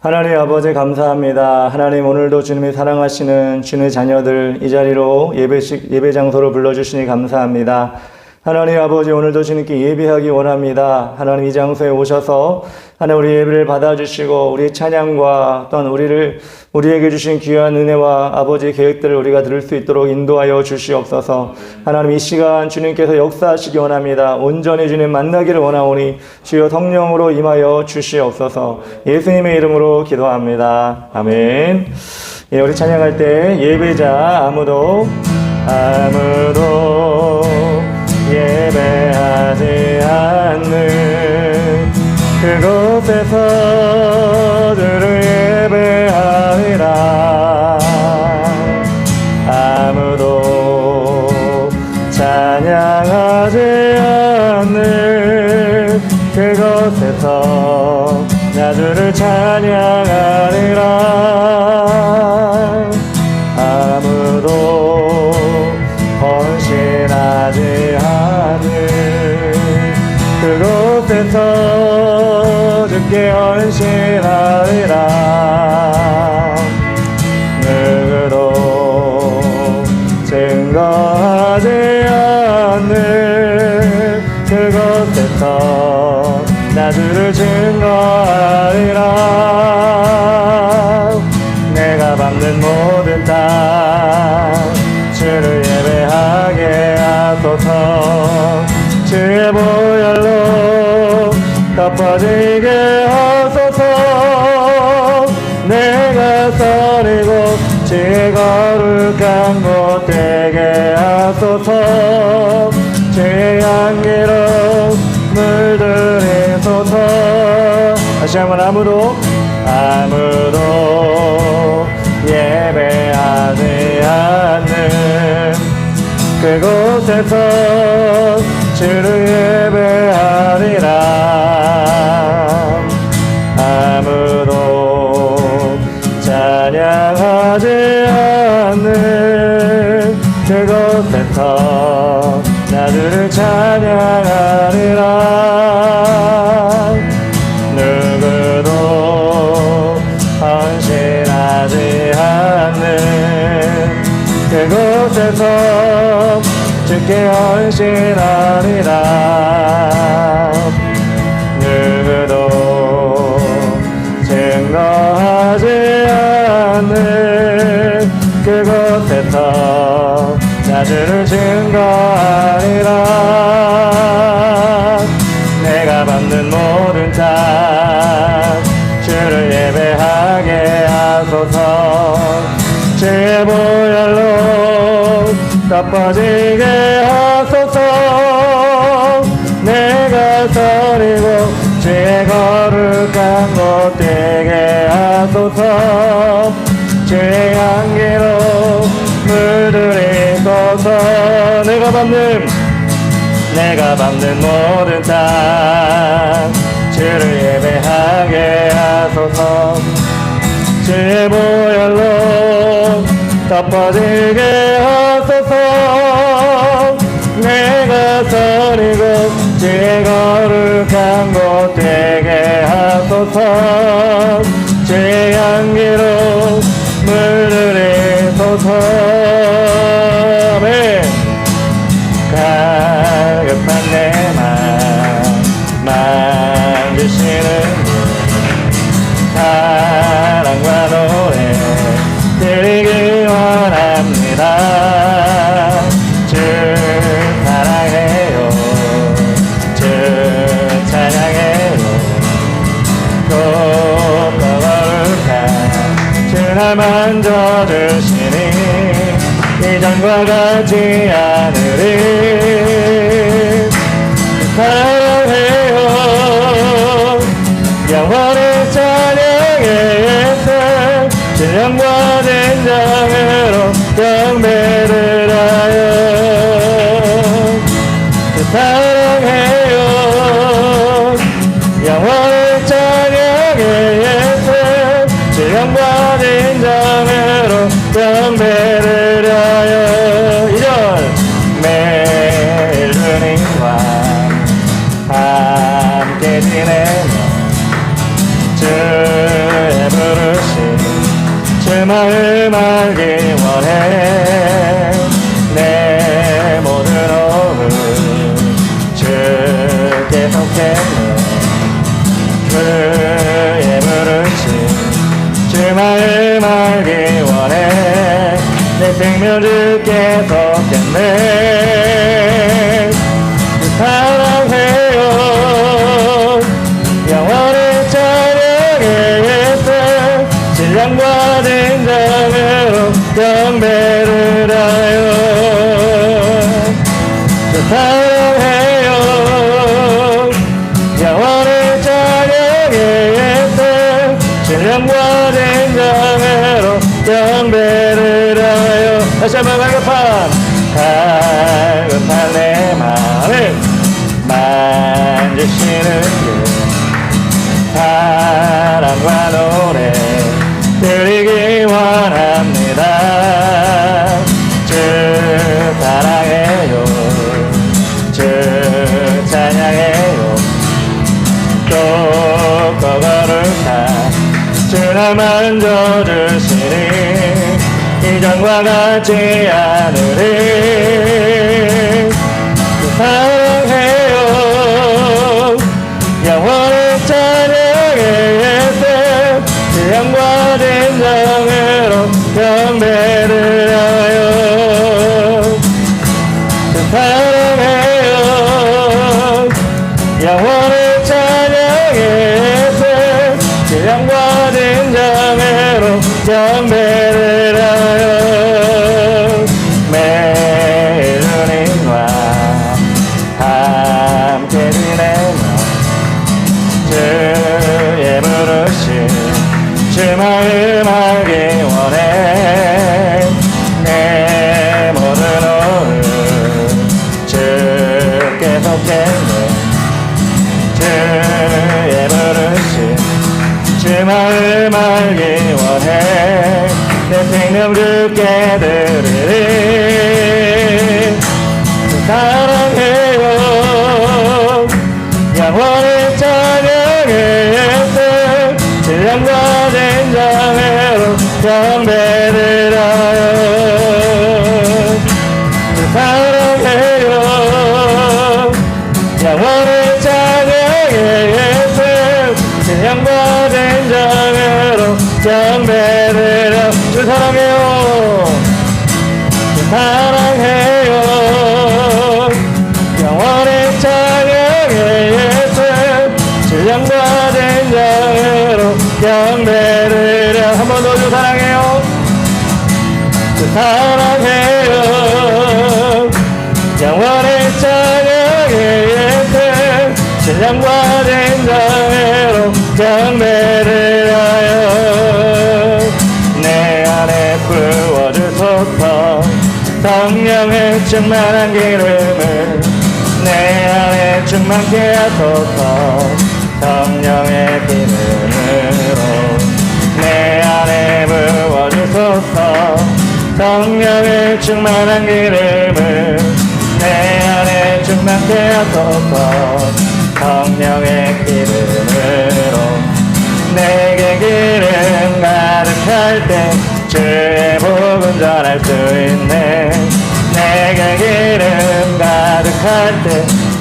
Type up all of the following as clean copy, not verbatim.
하나님 아버지 감사합니다. 하나님 오늘도 주님이 사랑하시는 주님의 자녀들 이 자리로 예배 장소로 불러주시니 감사합니다. 하나님 아버지 오늘도 주님께 예배하기 원합니다. 하나님 이 장소에 오셔서 하나님 우리 예배를 받아주시고 우리의 찬양과 또한 우리에게 주신 귀한 은혜와 아버지의 계획들을 우리가 들을 수 있도록 인도하여 주시옵소서. 하나님 이 시간 주님께서 역사하시기 원합니다. 온전히 주님 만나기를 원하오니 주여 성령으로 임하여 주시옵소서. 예수님의 이름으로 기도합니다. 아멘. 예, 우리 찬양할 때 예배자 아무도 예배하지 않는 그곳에서 주를 예배하리라. 아무도 찬양하지 않는 그곳에서 나 주를 찬양하리라. 아무도 헌신하지 않는 그곳에서 주께 헌신하리라. 누구도 증거하지 않는 그곳에서 나 주를 증거하리라. 내가 밟는 모든 땅 주를 예배하게 하소서. 주의 보혈로 덮어지게 하소서. 내가 서리고 주의 거룩한 곳 되게 하소서. 주의 향기로 물들이소서. 다시 한번 아무도 예배하지 않는 그곳에서 주를 예배하리라. 아무도 찬양하지 않는 그곳에서 나 주를 찬양하리라. 누구도 헌신하지 않는 그곳에서 주께 헌신하리라. 누구도 증거하지 않는 그곳에서 나 주를 증거하리라. 내가 밟는 모든 땅 주를 예배하게 하소서. 주의 보혈로 덮어지게 하소서. 내가 서리고 주의 거룩한 곳 되게 하소서. 주의 향기로 물들이소서. 내가 밟는 모든 땅 주를 예배하게 하소서. 주의 보혈로 덮어지게 하소서. 내가 서리고 주의 거룩한 곳 되게 하소서. 주의 향기로 물들이소서. 가급한 내 맘 만드시는 사랑과 노래 드리기 원합니다. 주 사랑해요. 주 찬양해요. 높고 거룩한 주 날 만져주시니 이전과 같지 않으리. 사랑해요. 영원히 찬양의 예수 신령과 진정으로 경배를 하여 사랑해요. 영원히 찬양의 예수 신령과 진정으로 경배를 하여. 2절 매일 주님과 함께 지내며 주의 마음 알기 원해. 내 모든 오늘 주께 속했네. 그의 부르심 주 마음 알기 원해. 내 생명 주께 속했네. 사랑해요. 영원히 찬양의 예수 신령과 진정으로 경배를 하여. 사랑해요. 영원히 찬양의 예수 신령과 진정으로 경배를 하여. 다시 한번 갈급한 내 마음을 만지시는 그 사랑과 노래 드리기 원합니다. 주 사랑해요. 주 찬양해요. 또 거거를까 주 날 만져주시니 이전과 같지 않으리. 사랑해요. 영원히 찬양의 예수 영과 진정으로 경배를 하여. 사랑해요. 영원히 찬양의 예수 영과 진정으로 경배를 하여. 매일 주님과 함께 지내며 주의 부르심 주 마음 알기 원해. 내 모든 오늘 주께 속했네. 주의 부르심 주 마음 알기 원해. 내 생명 주께 드리리. 사랑해요. 영원히 찬양의 예수 신령과 진정으로 경배를 하여. 사랑해요. 영원히 찬양의 예수 신령과 진정으로 경배를 하여. 주 사랑해요. 주 사랑해요. 영원히 찬양의 예수 신령과 진정으로 경배를 하여. 한 번 더 주 사랑해요. 주 사랑해요. 영원히 찬양의 예수 신령과 진정으로 경배를 하여. 내 안에 부어주소서 성령의 충만한 기름을 내 안에 충만케 하소서. 성령의 기름으로 내 안에 부어주소서. 성령의 충만한 기름을 내 안에 충만케 하소서. 성령의 기름으로 내게 기름 가득할 때 주의 복음 전할 수 있네. 내게 기름 가득할 때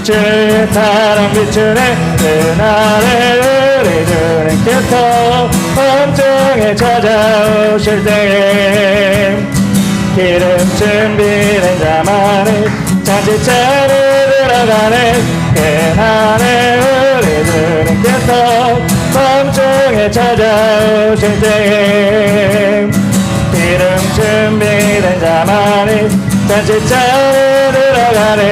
주의 사랑 비추네. 그날에 우리 주님께서 밤중에 찾아오실 때에 기름 준비된 자만이 잔치차로 들어가네. 그날에 우리 주님께서 밤중에 찾아오실 때에 기름 준비된 자만이 잔치차로 들어가네.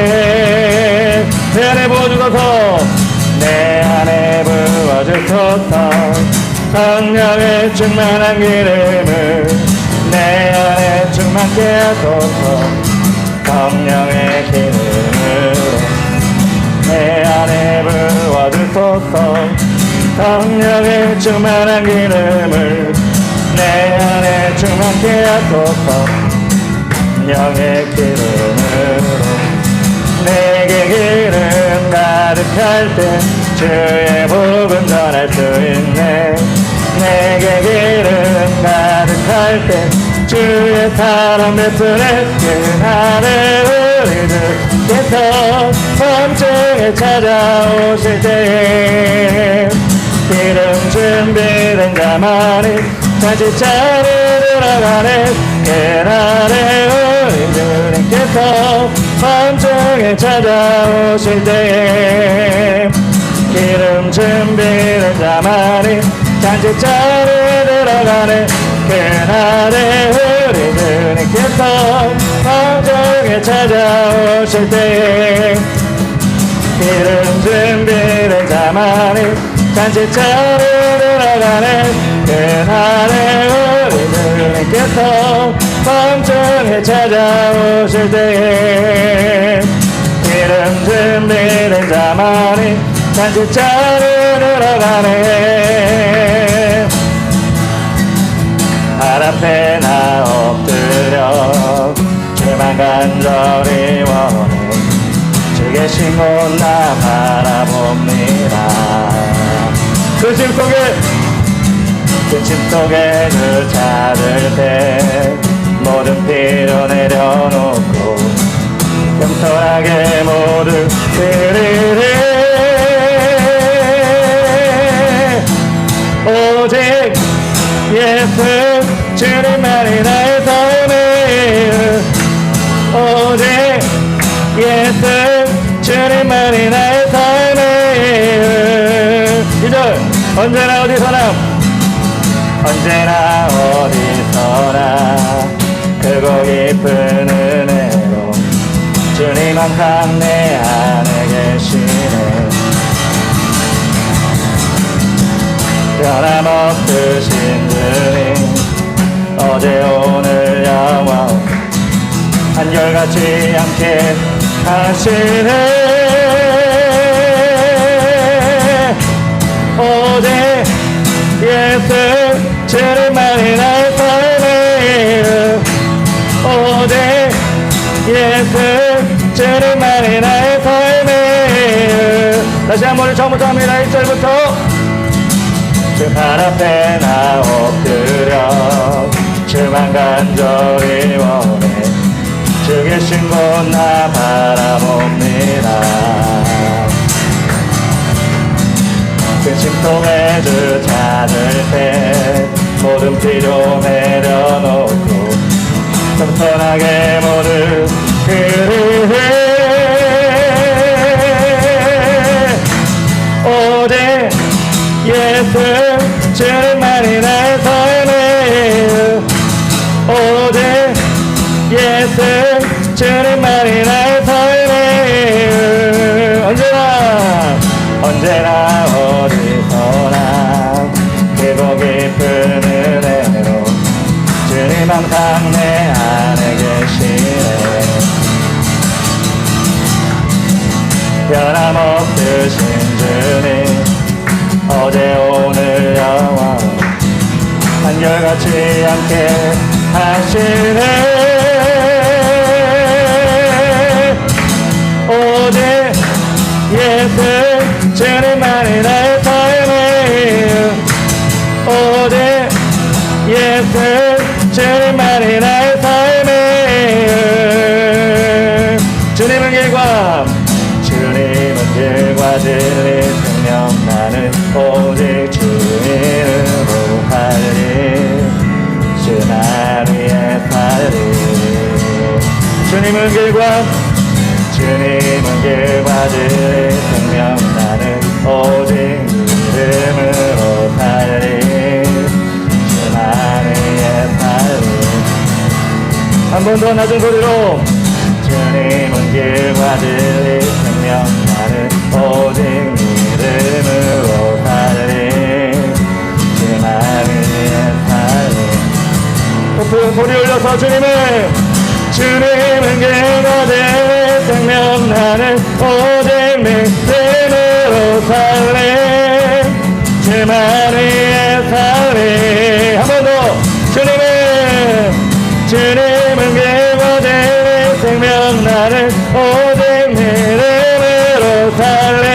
내 안에 부어주소서. 내 안에 부어주소서. 성령의 충만한 기름을 내 안에 충만케 하소서. 성령의 기름으로 내 안에 부어주소서. 성령의 충만한 기름을 내 안에 충만케 하소서. 성령의 기름으로 내게 기름 가득할 때 주의 복음 전할 수 있네. 내게 기름 가득 할 때 주의 사랑 베푸는 그날의 우리들께서 밤중에 찾아오실 때에 기름 준비된 자만이 잔치자리에 들어가는 그날의 우리들께서 밤중에 찾아오실 때에 기름 준비된 자만이 잔치자리에 들어가는 그날의 우리 주님께서 밤중에 찾아오실 때에 기름 준비된 자만이 잔치자리에 들어가는 그날의 우리 주님께서 밤중에 찾아오실 때에 기름 준비된 자만이 잔치자리에 들어가네. 발 앞에 나 엎드려 주만 간절히 원해 주 계신 곳 나 바라봅니다. 그 짐 속에 주 찾을 때 모든 필요 내려놓고 겸손하게 모두 드리리. 오직 예수 주님만이 나의 삶이에요. 오직 예수 주님만이 나의 삶이에요. 2절 언제나 어디서나 크고 깊은 은혜로 주님 항상 내 안에 계시네. 변함없으신 주님 어제 오늘 영원 한결같지 않게 하시네. 오직 예수 주님만이 나의 삶이에요. 오직 예수 주님만이 나의 삶이에요. 다시 한 번 처음부터 합니다. 1절부터 주 발 앞에 나 엎드려 주만 간절히 원해 주 계신 곳 나 바라봅니다. 그 침통에 주 찾을 때 모든 필요 내려놓고 겸손하게 모두 그리해. 오직 예수 주님만이 나의 삶이에요. 오직 예수 주님만이 나의 삶이에요. 언제나 어디서나 크고 깊은 은혜로 주님 항상 내 안에 계시네. 변함없으신 주님 어제 오늘 영원 한결같지 않게 하시네. 오직 예수 주님만이 나의 삶이에요. 오직 예수 주님만이 나의 삶이에요. 주님은 길과 진리 생명 나는 오직 주 이름으로 살리 주 날 위해 살리. 주님은 길과 진리 생명 나는 오직 이름으로 살리 주 날 위해 살리. 한 번 더 낮은 소리로 주님은 길과 진리 생명 나는 오직 이름으로 살리 주 날 위해 살리. 높은 소리 올려서 주님은 길과 진리 생명 나는 오직 믿음으로 살리 주 날 위해 살리. 한 번 더 주님은 길과 진리 생명 나는 오직 믿음으로 살리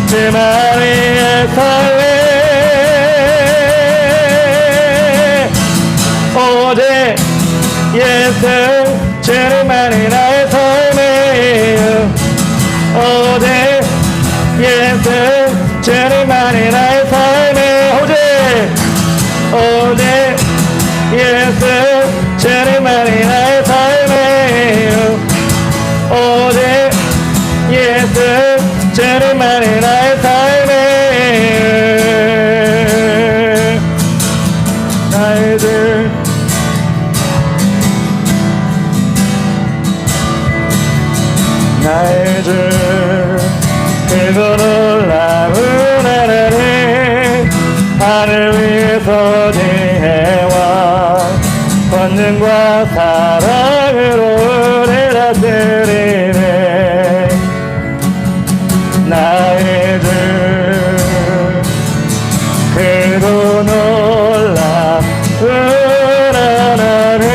주 날 위해 살리. 주님만이 나의 삶의 이유 오직 예수 주님만이 나의 삶의 오직 예수 주님만이 나의 삶의 이유 오직 예수 주님만이 나의 삶의 이유 나의 주 나의 주 크고 놀라운 하나님 하늘 위에서 지혜와 권능과 사랑으로 은혜 다스리네 나의 주 크고 놀라운 하나님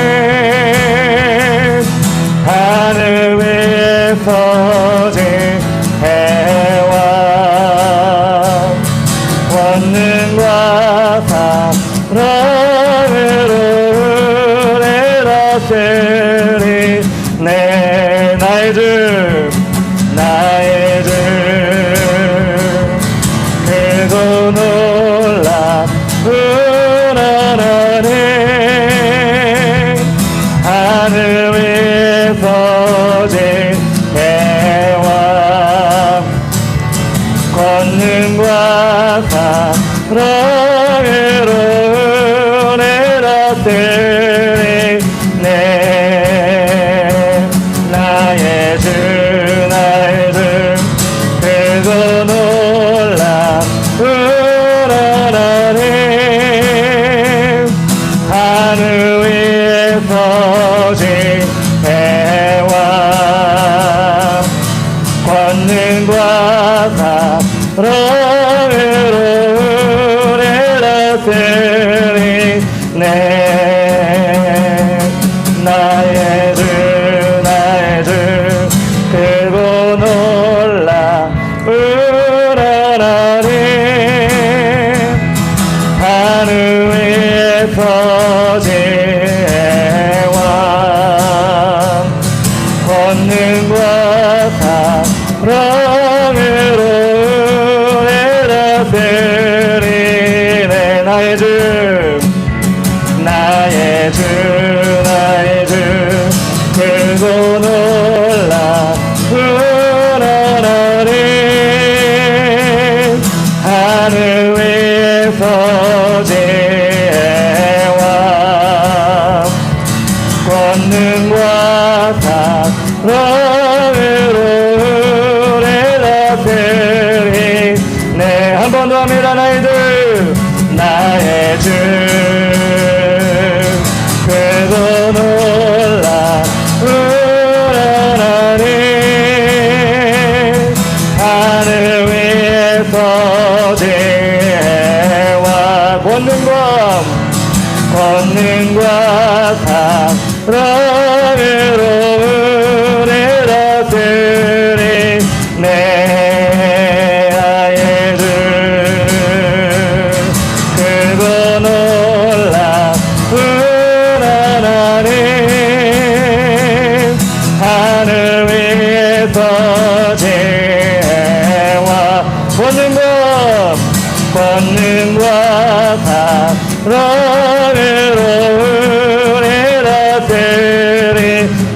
하늘 위에서 지혜와 권능과 사랑으로 은혜 다스리네 나의 주 나의 주 크고 놀라운 하나님 하늘 위에서 지혜와 권능과 사랑으로 은혜 다스리네 나의 주 나의 주 크고 놀라운 하나님 하늘 위에서 지혜와 권능과 사랑으로 은혜 다스리네 나의 주 나의 주 크고 놀라운 하나님 하늘 위에서 지혜와 권능과 사랑으로 은혜 다스리네 나의 주 나의 주 나의 주 크고 놀라운 하나님 하늘 위에서 지혜와 권능과 사랑으로 은혜 다스리네 한 번 더 합니다 나의 주 나의 주 크고 놀라운 하나님 하늘 위에서 지혜와 권능과 사랑으로 은혜 다스리네 나의 주 크고 놀라운 하나님 하늘 위에서 지혜와 권능과 사랑으로 은혜 다스리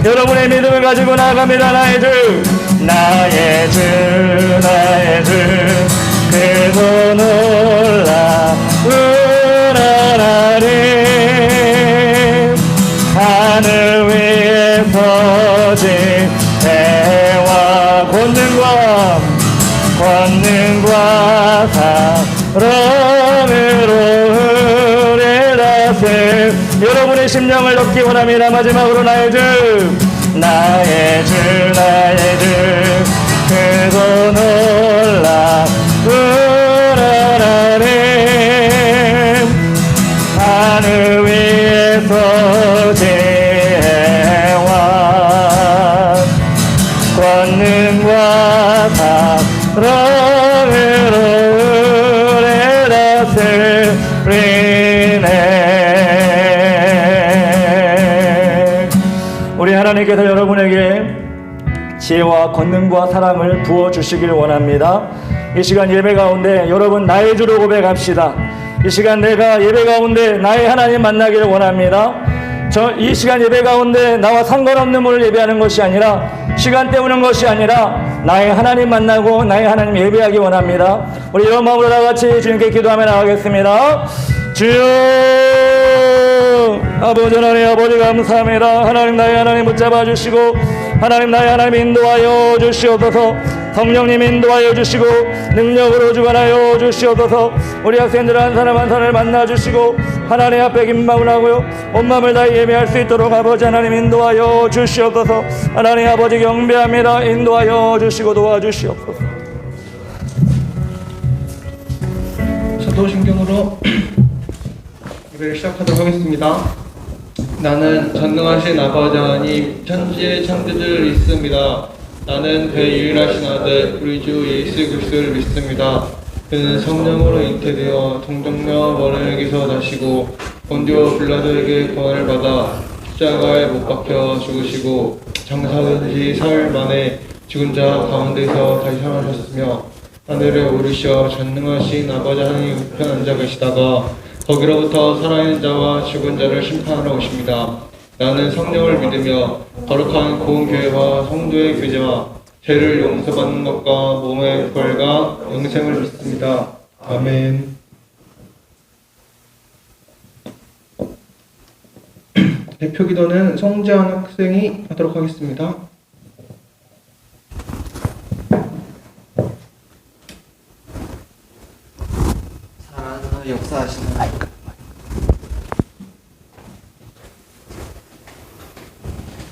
여러분의 믿음을 가지고 나아갑니다 나의 주 나의 주 나의 주 크고 놀라운 하나님 하늘 위에서 지혜와 권능과 사랑으로 은혜 다스리 여러분의 심령을 얻기 원합니다 마지막으로 나의 주 나의 주 크고 놀라운 하나님 하늘 위에서 지혜와 권능과 사랑으로 은혜 다스리네 하나님께서 여러분에게 지혜와 권능과 사랑을 부어주시길 원합니다. 이 시간 예배 가운데 여러분 나의 주로 고백합시다. 이 시간 내가 예배 가운데 나의 하나님 만나기를 원합니다. 이 시간 예배 가운데 나와 상관없는 분을 예배하는 것이 아니라, 시간 때우는 것이 아니라 나의 하나님 만나고 나의 하나님 예배하기 원합니다. 우리 이런 마음으로 다 같이 주님께 기도하며 나가겠습니다. 주여, 아버지 하나님, 아버지 감사합니다. 하나님 나의 하나님 붙잡아 주시고, 하나님 나의 하나님 인도하여 주시옵소서. 성령님 인도하여 주시고 능력으로 주관하여 주시옵소서. 우리 학생들 한 사람 한 사람을 만나 주시고 하나님 앞에 긴박을 하고요 온 마음을 다해 예배할 수 있도록 아버지 하나님 인도하여 주시옵소서. 하나님 아버지 경배합니다. 인도하여 주시고 도와주시옵소서. 사도신경으로 예배를 시작하도록 하겠습니다. 나는 전능하신 아버지 하나님 천지의 창조주를 믿습니다. 나는 그의 유일하신 아들 우리 주 예수 그리스도를 믿습니다. 그는 성령으로 잉태되어 동정녀 머리에게서 나시고 본디오 빌라도에게 고난을 받아 십자가에 못 박혀 죽으시고 장사된 지 사흘 만에 죽은 자 가운데서 다시 살아나셨으며 하늘에 오르시어 전능하신 아버지 하나님 우편 앉아 계시다가 거기로부터 살아있는 자와 죽은 자를 심판하러 오십니다. 나는 성령을 믿으며 거룩한 고운 교회와 성도의 교제와 죄를 용서받는 것과 몸의 부활과 영생을 믿습니다. 아멘. 대표 기도는 송재환 학생이 하도록 하겠습니다. 살아서 역사하시는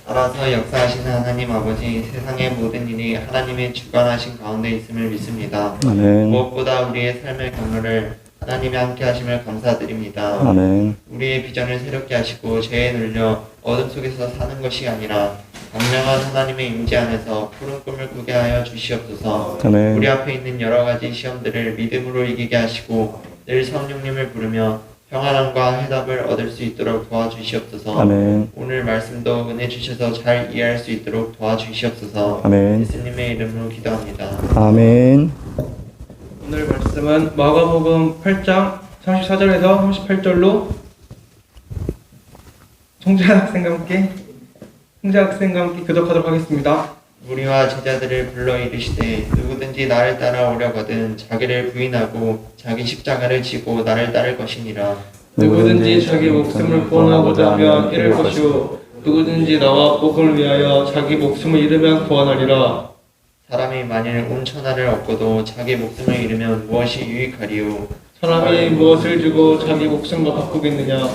알아서 역사하시는 하나님 아버지, 세상의 모든 일이 하나님의 주관하신 가운데 있음을 믿습니다. 아멘. 무엇보다 우리의 삶의 경로를 하나님이 함께 하심을 감사드립니다. 아멘. 우리의 비전을 새롭게 하시고 죄에 눌려 어둠 속에서 사는 것이 아니라 광명한 하나님의 임재 안에서 푸른 꿈을 꾸게 하여 주시옵소서. 아멘. 우리 앞에 있는 여러 가지 시험들을 믿음으로 이기게 하시고 늘 성령님을 부르며 평안함과 해답을 얻을 수 있도록 도와주시옵소서. 아멘. 오늘 말씀도 은혜 주셔서 잘 이해할 수 있도록 도와주시옵소서. 아멘. 예수님의 이름으로 기도합니다. 아멘. 오늘 말씀은 마가복음 8장 34절에서 38절로 송재환 학생과 함께 교독하도록 하겠습니다. 우리와 제자들을 불러 이르시되 누구든지 나를 따라오려거든 자기를 부인하고 자기 십자가를 지고 나를 따를 것이니라. 누구든지 자기 목숨을 구원하고자 하면 잃을 것이요 누구든지 나와 복음을 위하여 자기 목숨을 잃으면 구원하리라. 사람이 만일 온 천하를 얻고도 자기 목숨을 잃으면 무엇이 유익하리요? 사람이 무엇을 주고 자기 목숨과 바꾸겠느냐.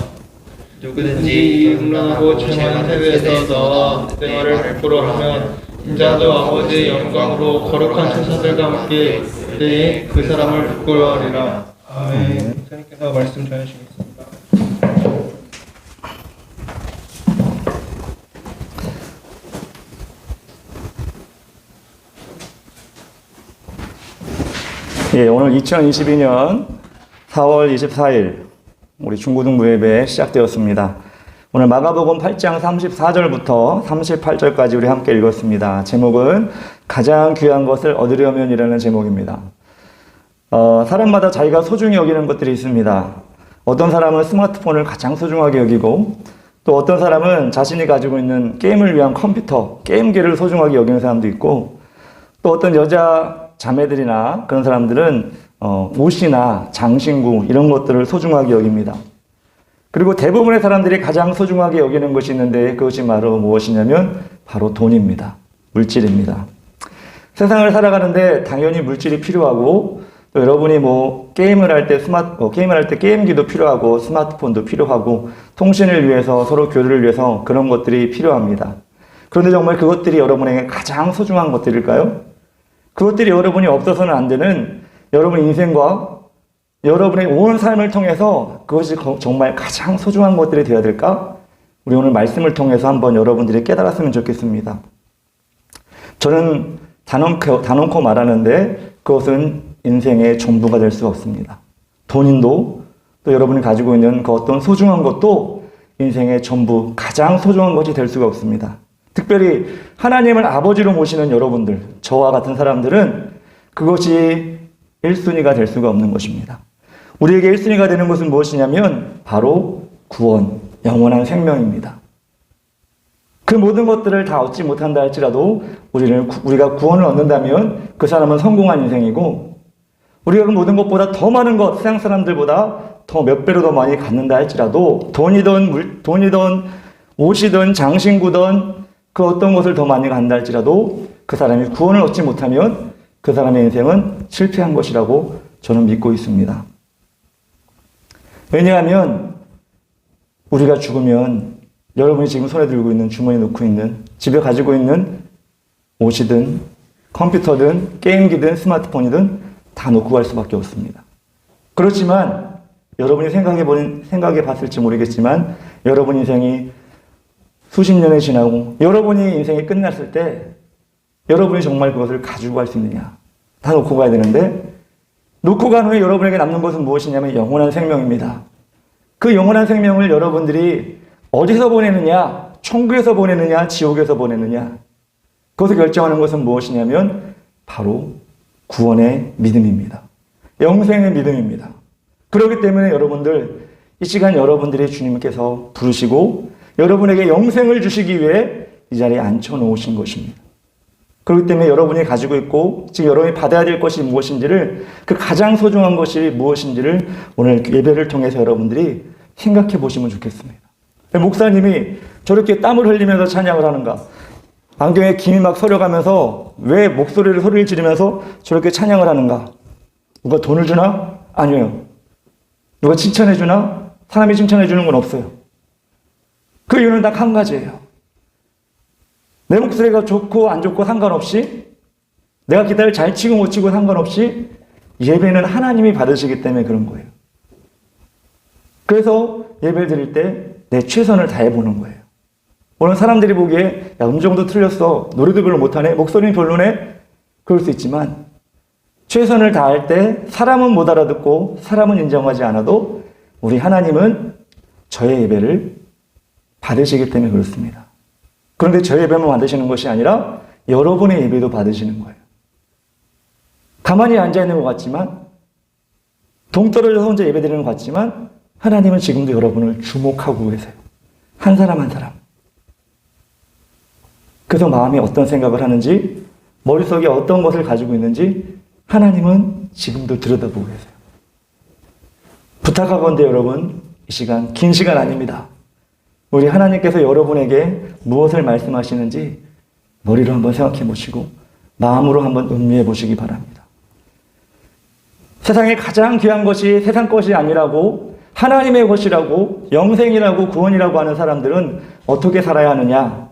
누구든지 이 음란하고 죄만 세대에서 나와 내 말을 부끄러 하면 인자도 아버지의 영광으로 거룩한 천사들과 함께 그때에 그 사람을 부끄러워하리라. 아멘. 목사님께서 말씀 전해주시겠습니다. 예, 오늘 2022년 4월 24일 우리 중고등부 예배 시작되었습니다. 오늘 마가복음 8장 34절부터 38절까지 우리 함께 읽었습니다. 제목은 가장 귀한 것을 얻으려면이라는 제목입니다. 사람마다 자기가 소중히 여기는 것들이 있습니다. 어떤 사람은 스마트폰을 가장 소중하게 여기고 또 어떤 사람은 자신이 가지고 있는 게임을 위한 컴퓨터, 게임기를 소중하게 여기는 사람도 있고 또 어떤 여자 자매들이나 그런 사람들은 옷이나 장신구 이런 것들을 소중하게 여깁니다. 그리고 대부분의 사람들이 가장 소중하게 여기는 것이 있는데 그것이 바로 무엇이냐면 바로 돈입니다. 물질입니다. 세상을 살아가는데 당연히 물질이 필요하고 또 여러분이 게임을 할 때 게임기도 필요하고 스마트폰도 필요하고 통신을 위해서 서로 교류를 위해서 그런 것들이 필요합니다. 그런데 정말 그것들이 여러분에게 가장 소중한 것들일까요? 그것들이 여러분이 없어서는 안 되는 여러분 인생과 여러분의 온 삶을 통해서 그것이 정말 가장 소중한 것들이 되어야 될까? 우리 오늘 말씀을 통해서 한번 여러분들이 깨달았으면 좋겠습니다. 저는 단언코 말하는데 그것은 인생의 전부가 될 수 없습니다. 돈인도 또 여러분이 가지고 있는 그 어떤 소중한 것도 인생의 전부, 가장 소중한 것이 될 수가 없습니다. 특별히 하나님을 아버지로 모시는 여러분들, 저와 같은 사람들은 그것이 1순위가 될 수가 없는 것입니다. 우리에게 1순위가 되는 것은 무엇이냐면 바로 구원, 영원한 생명입니다. 그 모든 것들을 다 얻지 못한다 할지라도 우리가 구원을 얻는다면 그 사람은 성공한 인생이고, 우리가 그 모든 것보다 더 많은 것, 세상 사람들보다 더 몇 배로 더 많이 갖는다 할지라도 돈이든 옷이든 장신구든 그 어떤 것을 더 많이 간다 할지라도 그 사람이 구원을 얻지 못하면 그 사람의 인생은 실패한 것이라고 저는 믿고 있습니다. 왜냐하면 우리가 죽으면 여러분이 지금 손에 들고 있는, 주머니에 넣고 있는, 집에 가지고 있는 옷이든 컴퓨터든 게임기든 스마트폰이든 다 놓고 갈 수밖에 없습니다. 그렇지만 여러분이 생각해 봤을지 모르겠지만 여러분 인생이 수십 년이 지나고 여러분이 인생이 끝났을 때 여러분이 정말 그것을 가지고 갈 수 있느냐? 다 놓고 가야 되는데, 놓고 간 후에 여러분에게 남는 것은 무엇이냐면 영원한 생명입니다. 그 영원한 생명을 여러분들이 어디서 보내느냐, 천국에서 보내느냐, 지옥에서 보내느냐, 그것을 결정하는 것은 무엇이냐면 바로 구원의 믿음입니다. 영생의 믿음입니다. 그렇기 때문에 여러분들, 이 시간 여러분들이 주님께서 부르시고 여러분에게 영생을 주시기 위해 이 자리에 앉혀놓으신 것입니다. 그렇기 때문에 여러분이 가지고 있고 지금 여러분이 받아야 될 것이 무엇인지를, 그 가장 소중한 것이 무엇인지를 오늘 예배를 통해서 여러분들이 생각해 보시면 좋겠습니다. 목사님이 저렇게 땀을 흘리면서 찬양을 하는가? 안경에 김이 막 서려가면서 왜 소리를 지르면서 저렇게 찬양을 하는가? 누가 돈을 주나? 아니에요. 누가 칭찬해 주나? 사람이 칭찬해 주는 건 없어요. 그 이유는 딱 한 가지예요. 내 목소리가 좋고 안 좋고 상관없이, 내가 기타를 잘 치고 못 치고 상관없이 예배는 하나님이 받으시기 때문에 그런 거예요. 그래서 예배를 드릴 때 내 최선을 다해보는 거예요. 물론 사람들이 보기에 야, 음정도 틀렸어, 노래도 별로 못하네, 목소리는 별로네, 그럴 수 있지만 최선을 다할 때 사람은 못 알아듣고 사람은 인정하지 않아도 우리 하나님은 저의 예배를 받으시기 때문에 그렇습니다. 그런데 저의 예배만 받으시는 것이 아니라 여러분의 예배도 받으시는 거예요. 가만히 앉아있는 것 같지만, 동떨어져서 혼자 예배드리는 것 같지만 하나님은 지금도 여러분을 주목하고 계세요. 한 사람 한 사람. 그래서 마음이 어떤 생각을 하는지, 머릿속에 어떤 것을 가지고 있는지 하나님은 지금도 들여다보고 계세요. 부탁하건대 여러분, 이 시간 긴 시간 아닙니다. 우리 하나님께서 여러분에게 무엇을 말씀하시는지 머리로 한번 생각해 보시고 마음으로 한번 음미해 보시기 바랍니다. 세상에 가장 귀한 것이 세상 것이 아니라고, 하나님의 것이라고, 영생이라고, 구원이라고 하는 사람들은 어떻게 살아야 하느냐?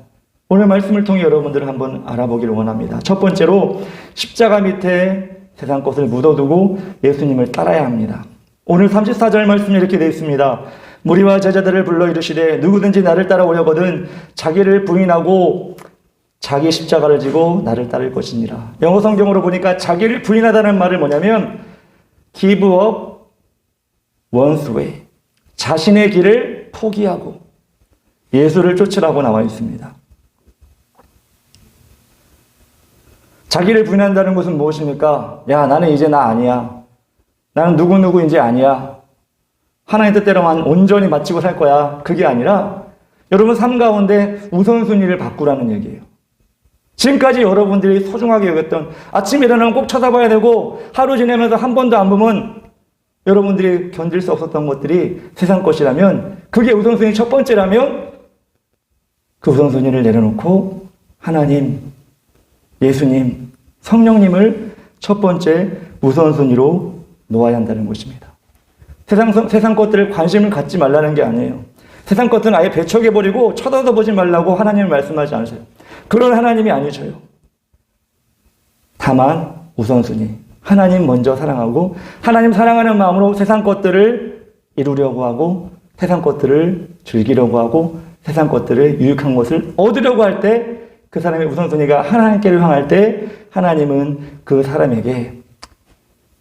오늘 말씀을 통해 여러분들을 한번 알아보기를 원합니다. 첫 번째로 십자가 밑에 세상 것을 묻어두고 예수님을 따라야 합니다. 오늘 34절 말씀이 이렇게 되어 있습니다. 무리와 제자들을 불러 이르시되 누구든지 나를 따라오려거든 자기를 부인하고 자기 십자가를 지고 나를 따를 것이니라. 영어 성경으로 보니까 자기를 부인하다는 말은 뭐냐면 give up one's way, 자신의 길을 포기하고 예수를 쫓으라고 나와 있습니다. 자기를 부인한다는 것은 무엇입니까? 야, 나는 이제 나 아니야. 나는 누구누구 이제 아니야. 하나님 뜻대로만 온전히 마치고 살 거야. 그게 아니라 여러분 삶 가운데 우선순위를 바꾸라는 얘기예요. 지금까지 여러분들이 소중하게 여겼던, 아침에 일어나면 꼭 쳐다봐야 되고 하루 지내면서 한 번도 안 보면 여러분들이 견딜 수 없었던 것들이 세상 것이라면, 그게 우선순위 첫 번째라면 그 우선순위를 내려놓고 하나님, 예수님, 성령님을 첫 번째 우선순위로 놓아야 한다는 것입니다. 세상 것들을 관심을 갖지 말라는 게 아니에요. 세상 것들은 아예 배척해버리고 쳐다도 보지 말라고 하나님은 말씀하지 않으세요. 그런 하나님이 아니셔요. 다만 우선순위, 하나님 먼저 사랑하고 하나님 사랑하는 마음으로 세상 것들을 이루려고 하고 세상 것들을 즐기려고 하고 세상 것들을 유익한 것을 얻으려고 할 때, 그 사람의 우선순위가 하나님께로 향할 때 하나님은 그 사람에게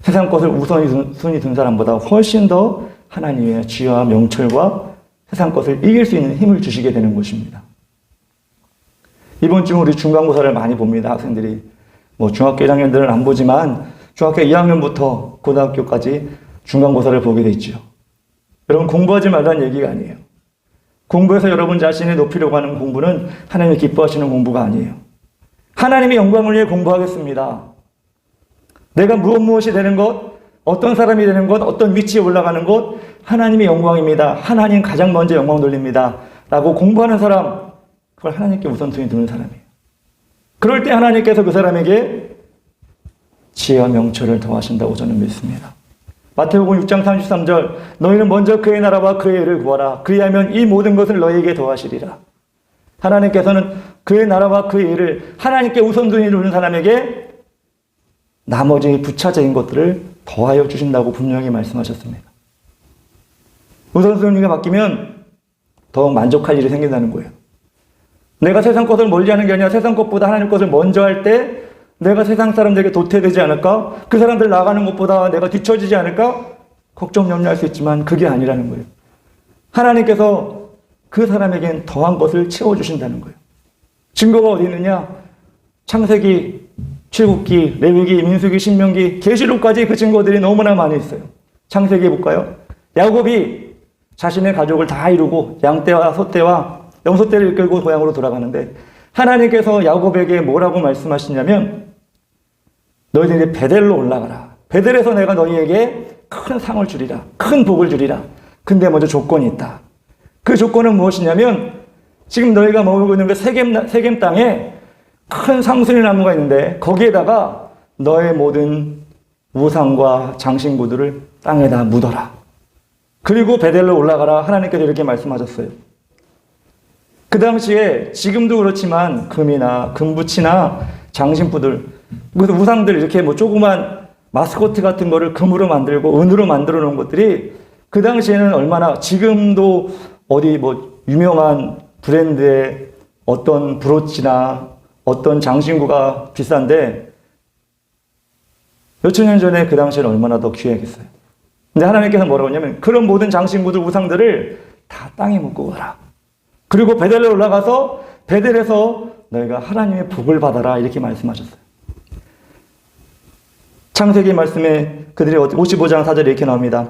세상 것을 우선순위 둔 사람보다 훨씬 더 하나님의 지혜와 명철과 세상 것을 이길 수 있는 힘을 주시게 되는 것입니다. 이번 주 우리 중간고사를 많이 봅니다. 학생들이. 뭐 중학교 1학년들은 안 보지만 중학교 2학년부터 고등학교까지 중간고사를 보게 돼 있죠. 여러분 공부하지 말라는 얘기가 아니에요. 공부해서 여러분 자신이 높이려고 하는 공부는 하나님이 기뻐하시는 공부가 아니에요. 하나님의 영광을 위해 공부하겠습니다. 내가 무엇이 되는 것, 어떤 사람이 되는 것, 어떤 위치에 올라가는 것, 하나님의 영광입니다. 하나님 가장 먼저 영광 돌립니다. 라고 공부하는 사람, 그걸 하나님께 우선순위 두는 사람이에요. 그럴 때 하나님께서 그 사람에게 지혜와 명철을 더하신다고 저는 믿습니다. 마태복음 6장 33절, 너희는 먼저 그의 나라와 그의 의를 구하라. 그리하면 이 모든 것을 너희에게 더하시리라. 하나님께서는 그의 나라와 그의 의를 하나님께 우선순위 두는 사람에게 나머지 부차적인 것들을 더하여 주신다고 분명히 말씀하셨습니다. 우선순위가 바뀌면 더욱 만족할 일이 생긴다는 거예요. 내가 세상 것을 멀리하는 게 아니라 세상 것보다 하나님 것을 먼저 할 때 내가 세상 사람들에게 도태되지 않을까? 그 사람들 나가는 것보다 내가 뒤처지지 않을까? 걱정 염려할 수 있지만 그게 아니라는 거예요. 하나님께서 그 사람에겐 더한 것을 채워주신다는 거예요. 증거가 어디 있느냐? 창세기, 출애굽기, 레위기, 민수기, 신명기, 계시록까지 그 증거들이 너무나 많이 있어요. 창세기 볼까요? 야곱이 자신의 가족을 다 이루고 양떼와 소떼와 염소떼를 이끌고 고향으로 돌아가는데 하나님께서 야곱에게 뭐라고 말씀하시냐면 너희들이 베델로 올라가라. 베델에서 내가 너희에게 큰 상을 주리라. 큰 복을 주리라. 근데 먼저 조건이 있다. 그 조건은 무엇이냐면 지금 너희가 먹고 있는 그 세겜 땅에 큰 상수리 나무가 있는데 거기에다가 너의 모든 우상과 장신구들을 땅에다 묻어라. 그리고 베델로 올라가라. 하나님께서 이렇게 말씀하셨어요. 그 당시에 지금도 그렇지만 금이나 금붙이나 장신구들, 그래서 우상들 이렇게 뭐 조그만 마스코트 같은 거를 금으로 만들고 은으로 만들어 놓은 것들이 그 당시에는 얼마나, 지금도 어디 뭐 유명한 브랜드의 어떤 브로치나 어떤 장신구가 비싼데 몇천 년 전에 그 당시에는 얼마나 더 귀하겠어요. 근데 하나님께서 뭐라고 하냐면 그런 모든 장신구들, 우상들을 다 땅에 묻고 가라. 그리고 베델에 올라가서 베델에서 너희가 하나님의 복을 받아라. 이렇게 말씀하셨어요. 창세기 말씀에 그들이 55장 4절에 이렇게 나옵니다.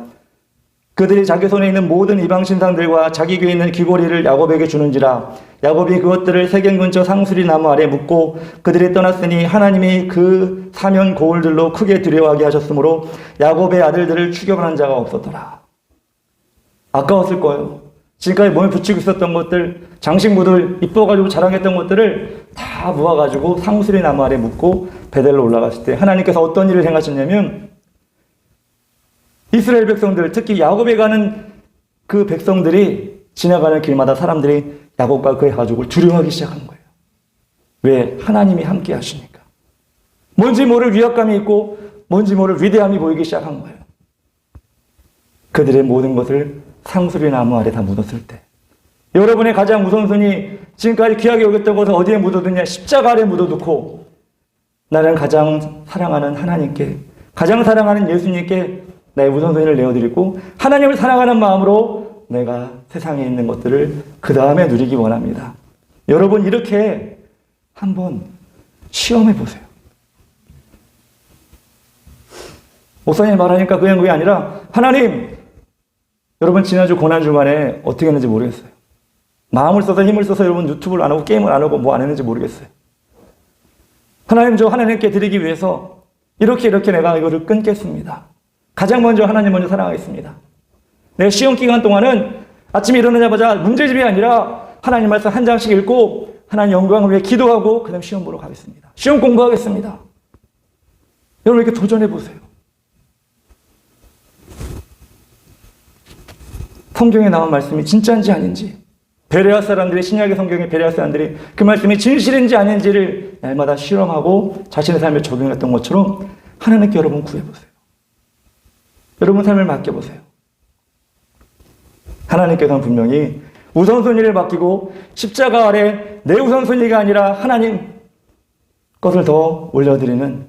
그들이 자기 손에 있는 모든 이방 신상들과 자기 귀에 있는 귀고리를 야곱에게 주는지라. 야곱이 그것들을 세겜 근처 상수리 나무 아래 묻고 그들이 떠났으니 하나님이 그 사면 고울들로 크게 두려워하게 하셨으므로 야곱의 아들들을 추격하는 자가 없었더라. 아까웠을 거예요. 지금까지 몸에 붙이고 있었던 것들, 장신구들, 이뻐가지고 자랑했던 것들을 다 모아가지고 상수리 나무 아래 묻고 베델로 올라갔을 때 하나님께서 어떤 일을 행하셨냐면 이스라엘 백성들, 특히 야곱에 가는 그 백성들이 지나가는 길마다 사람들이 야곱과 그의 가족을 두려워하기 시작한 거예요. 왜? 하나님이 함께 하시니까. 뭔지 모를 위압감이 있고 뭔지 모를 위대함이 보이기 시작한 거예요. 그들의 모든 것을 상수리 나무 아래 다 묻었을 때 여러분의 가장 우선순위, 지금까지 귀하게 여겼던 것을 어디에 묻어두냐? 십자가 아래 묻어두고 나는 가장 사랑하는 하나님께, 가장 사랑하는 예수님께 나의 우선순위를 내어드리고 하나님을 사랑하는 마음으로 내가 세상에 있는 것들을 그 다음에 누리기 원합니다. 여러분 이렇게 한번 시험해 보세요. 목사님 말하니까 그게 아니라 하나님, 여러분 지난주 고난주간에 어떻게 했는지 모르겠어요. 마음을 써서 힘을 써서 여러분 유튜브를 안 하고 게임을 안 하고 뭐 안 했는지 모르겠어요. 하나님, 저 하나님께 드리기 위해서 이렇게 내가 이거를 끊겠습니다. 가장 먼저 하나님 먼저 사랑하겠습니다. 내 시험 기간 동안은 아침에 일어나자마자 문제집이 아니라 하나님 말씀 한 장씩 읽고 하나님 영광을 위해 기도하고 그 다음 시험 보러 가겠습니다. 시험 공부하겠습니다. 여러분 이렇게 도전해 보세요. 성경에 나온 말씀이 진짜인지 아닌지, 베레아 사람들이, 신약의 성경의 베레아 사람들이 그 말씀이 진실인지 아닌지를 날마다 실험하고 자신의 삶에 적용했던 것처럼 하나님께 여러분 구해보세요. 여러분 삶을 맡겨보세요. 하나님께서는 분명히 우선순위를 맡기고 십자가 아래 내 우선순위가 아니라 하나님 것을 더 올려드리는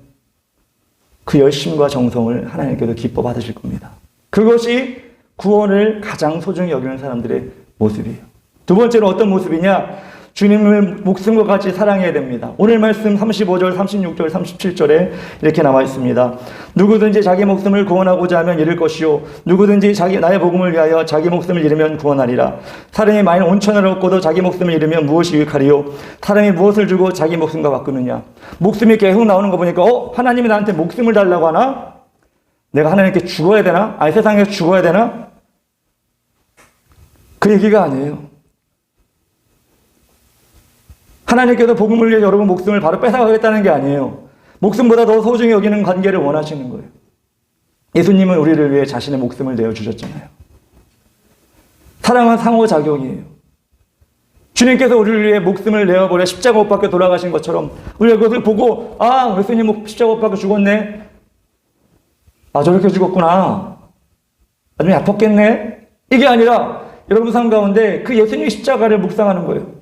그 열심과 정성을 하나님께서 기뻐 받으실 겁니다. 그것이 구원을 가장 소중히 여기는 사람들의 모습이에요. 두 번째로 어떤 모습이냐? 주님을 목숨과 같이 사랑해야 됩니다. 오늘 말씀 35절, 36절, 37절에 이렇게 나와 있습니다. 누구든지 자기 목숨을 구원하고자 하면 잃을 것이요 누구든지 나의 복음을 위하여 자기 목숨을 잃으면 구원하리라. 사람이 만일 온천을 얻고도 자기 목숨을 잃으면 무엇이 유익하리요? 사람이 무엇을 주고 자기 목숨과 바꾸느냐? 목숨이 계속 나오는 거 보니까 하나님이 나한테 목숨을 달라고 하나? 내가 하나님께 죽어야 되나? 아니 세상에서 죽어야 되나? 그 얘기가 아니에요. 하나님께서 복음을 위해 여러분 목숨을 바로 뺏어가겠다는 게 아니에요. 목숨보다 더 소중히 여기는 관계를 원하시는 거예요. 예수님은 우리를 위해 자신의 목숨을 내어주셨잖아요. 사랑은 상호작용이에요. 주님께서 우리를 위해 목숨을 내어버려 십자가 못 박혀 돌아가신 것처럼 우리가 그것을 보고 예수님 십자가 못 박혀 죽었네. 저렇게 죽었구나. 나중에 아팠겠네. 이게 아니라 여러분 삶 가운데 그 예수님의 십자가를 묵상하는 거예요.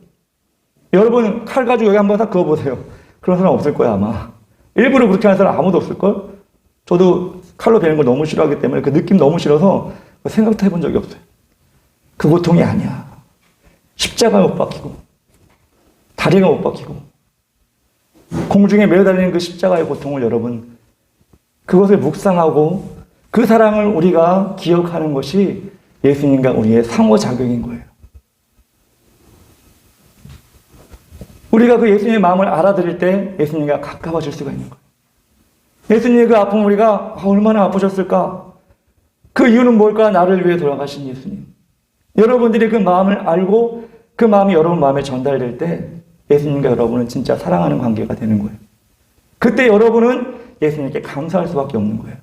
여러분 칼 가지고 여기 한번 딱 그어보세요. 그런 사람 없을 거야 아마. 일부러 그렇게 하는 사람 아무도 없을걸? 저도 칼로 베는 걸 너무 싫어하기 때문에 그 느낌 너무 싫어서 생각도 해본 적이 없어요. 그 고통이 아니야. 십자가가 못 박히고 다리가 못 박히고 공중에 매달리는 그 십자가의 고통을 여러분 그것을 묵상하고 그 사랑을 우리가 기억하는 것이 예수님과 우리의 상호작용인 거예요. 우리가 그 예수님의 마음을 알아들일 때 예수님과 가까워질 수가 있는 거예요. 예수님의 그 아픔 우리가 얼마나 아프셨을까? 그 이유는 뭘까? 나를 위해 돌아가신 예수님. 여러분들이 그 마음을 알고 그 마음이 여러분 마음에 전달될 때 예수님과 여러분은 진짜 사랑하는 관계가 되는 거예요. 그때 여러분은 예수님께 감사할 수밖에 없는 거예요.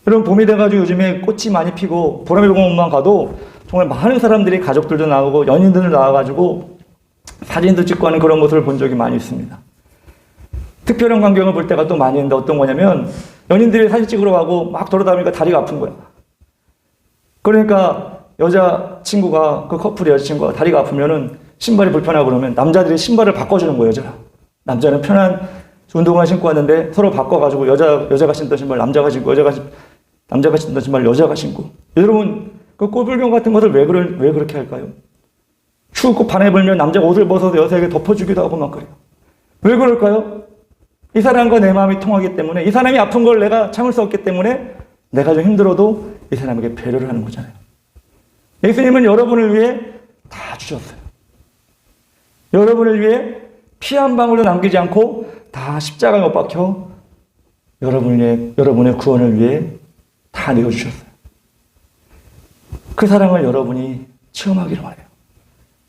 여러분 봄이 돼가지고 요즘에 꽃이 많이 피고 보라매 공원만 가도 정말 많은 사람들이 가족들도 나오고 연인들도 나와가지고 사진도 찍고 하는 그런 모습을 본 적이 많이 있습니다. 특별한 광경을 볼 때가 또 많이 있는데 어떤 거냐면 연인들이 사진 찍으러 가고 막 돌아다니니까 다리가 아픈 거야. 그러니까 여자친구가 그 커플의 여자친구가 다리가 아프면은 신발이 불편하고 그러면 남자들이 신발을 바꿔주는 거예요. 여자랑. 남자는 편한 운동화 신고 왔는데 서로 바꿔가지고 여자가 신던 신발 남자가 신고 남자가 신던 신발 여자가 신고. 여러분 그 꼴불견 같은 것을 왜 그렇게 할까요? 추우고 바람이 불면 남자가 옷을 벗어서 여자에게 덮어주기도 하고 막 그래요. 왜 그럴까요? 이 사람과 내 마음이 통하기 때문에 이 사람이 아픈 걸 내가 참을 수 없기 때문에 내가 좀 힘들어도 이 사람에게 배려를 하는 거잖아요. 예수님은 여러분을 위해 다 주셨어요. 여러분을 위해 피 한 방울도 남기지 않고 다 십자가에 못 박혀 여러분의 구원을 위해 다 내어주셨어요. 그 사랑을 여러분이 체험하기를 원해요.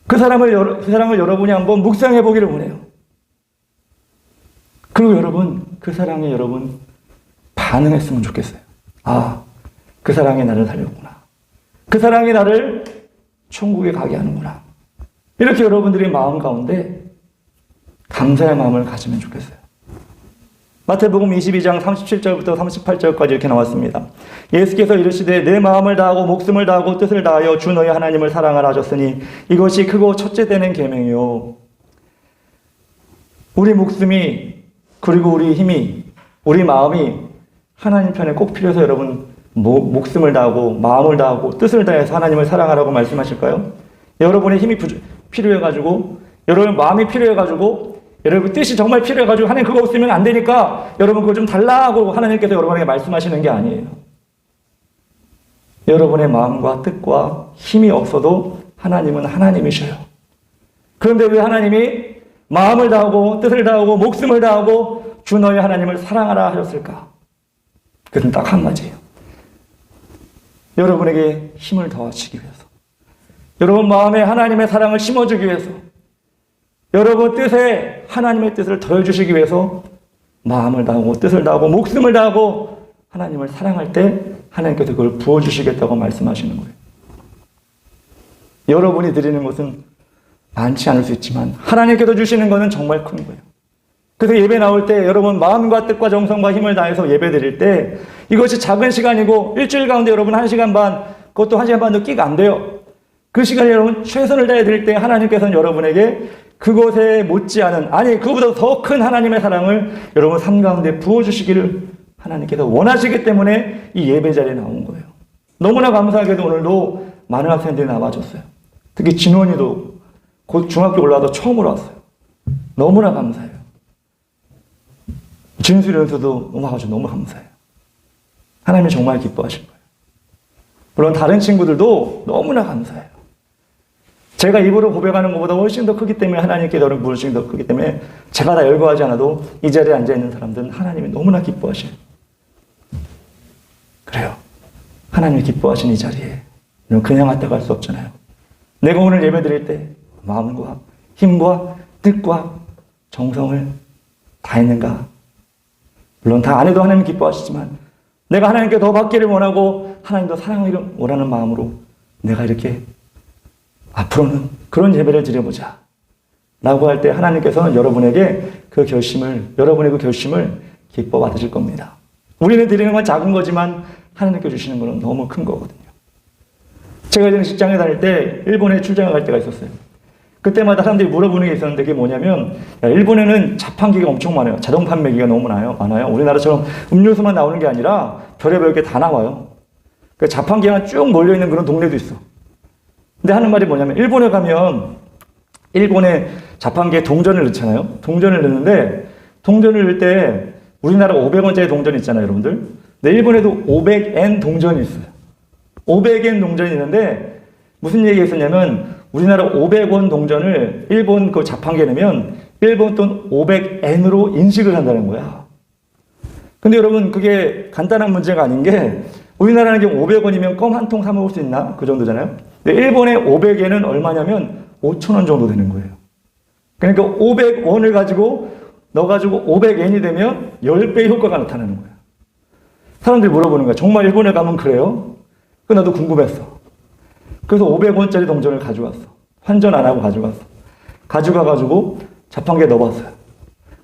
그 사랑을 여러분이 한번 묵상해 보기를 원해요. 그리고 여러분, 그 사랑에 여러분 반응했으면 좋겠어요. 그 사랑이 나를 살렸구나. 그 사랑이 나를 천국에 가게 하는구나. 이렇게 여러분들의 마음 가운데 감사의 마음을 가지면 좋겠어요. 마태복음 22장 37절부터 38절까지 이렇게 나왔습니다. 예수께서 이르시되 내 마음을 다하고 목숨을 다하고 뜻을 다하여 주 너희 하나님을 사랑하라 하셨으니 이것이 크고 첫째 되는 계명이요. 우리 목숨이 그리고 우리 힘이 우리 마음이 하나님 편에 꼭 필요해서 여러분 목숨을 다하고 마음을 다하고 뜻을 다해서 하나님을 사랑하라고 말씀하실까요? 여러분의 힘이 필요해가지고 여러분 마음이 필요해가지고 여러분 뜻이 정말 필요해가지고 하나님 그거 없으면 안 되니까 여러분 그거 좀 달라고 하나님께서 여러분에게 말씀하시는 게 아니에요. 여러분의 마음과 뜻과 힘이 없어도 하나님은 하나님이셔요. 그런데 왜 하나님이 마음을 다하고 뜻을 다하고 목숨을 다하고 주 너희 하나님을 사랑하라 하셨을까? 그것은 딱 한 가지예요. 여러분에게 힘을 더하시기 위해서, 여러분 마음에 하나님의 사랑을 심어주기 위해서, 여러분 뜻에 하나님의 뜻을 더해주시기 위해서 마음을 다하고 뜻을 다하고 목숨을 다하고 하나님을 사랑할 때 하나님께서 그걸 부어주시겠다고 말씀하시는 거예요. 여러분이 드리는 것은 많지 않을 수 있지만 하나님께서 주시는 것은 정말 큰 거예요. 그래서 예배 나올 때 여러분 마음과 뜻과 정성과 힘을 다해서 예배 드릴 때 이것이 작은 시간이고 일주일 가운데 여러분 1시간 반, 그것도 1시간 반도 끼가 안 돼요. 그 시간에 여러분 최선을 다해 드릴 때 하나님께서는 여러분에게 그것에 못지않은, 아니 그보다 더 큰 하나님의 사랑을 여러분 삶 가운데 부어주시기를 하나님께서 원하시기 때문에 이 예배 자리에 나온 거예요. 너무나 감사하게도 오늘도 많은 학생들이 나와줬어요. 특히 진원이도 곧 중학교 올라와서 처음으로 왔어요. 너무나 감사해요. 진수 연수도 와가지고 너무 감사해요. 하나님이 정말 기뻐하신 거예요. 물론 다른 친구들도 너무나 감사해요. 제가 입으로 고백하는 것보다 훨씬 더 크기 때문에 하나님께 너를 부르심이 더 크기 때문에 제가 다 열거하지 않아도 이 자리에 앉아있는 사람들은 하나님이 너무나 기뻐하셔요. 그래요. 하나님이 기뻐하신 이 자리에 그냥 왔다가 갈 수 없잖아요. 내가 오늘 예배 드릴 때 마음과 힘과 뜻과 정성을 다했는가? 물론 다 안 해도 하나님 기뻐하시지만 내가 하나님께 더 받기를 원하고 하나님도 사랑하기를 원하는 마음으로 내가 이렇게 앞으로는 그런 예배를 드려보자 라고 할 때 하나님께서는 여러분에게 여러분의 그 결심을 기뻐 받으실 겁니다. 우리는 드리는 건 작은 거지만 하나님께 주시는 건 너무 큰 거거든요. 제가 이제 직장에 다닐 때 일본에 출장을 갈 때가 있었어요. 그때마다 사람들이 물어보는 게 있었는데 그게 뭐냐면 일본에는 자판기가 엄청 많아요. 자동 판매기가 너무 많아요. 우리나라처럼 음료수만 나오는 게 아니라 별의별 게 다 나와요. 그 자판기가 쭉 몰려있는 그런 동네도 있어. 근데 하는 말이 뭐냐면 일본에 가면 일본에 자판기에 동전을 넣잖아요. 동전을 넣는데 동전을 넣을 때 우리나라 500원짜리 동전 있잖아요, 여러분들. 근데 일본에도 500엔 동전이 있어요. 500엔 동전이 있는데 무슨 얘기가 있었냐면 우리나라 500원 동전을 일본 그 자판기에 넣으면 일본 돈 500엔으로 인식을 한다는 거야. 근데 여러분 그게 간단한 문제가 아닌 게 우리나라는 지금 500원이면 껌 한 통 사 먹을 수 있나? 그 정도잖아요. 근데 일본의 500엔은 얼마냐면 5,000원 정도 되는 거예요. 그러니까 500원을 가지고 넣어가지고 500엔이 되면 10배의 효과가 나타나는 거예요. 사람들이 물어보는 거야. 정말 일본에 가면 그래요? 그 나도 궁금했어. 그래서 500원짜리 동전을 가져왔어. 환전 안 하고 가져왔어. 가져가가지고 자판기에 넣어봤어요.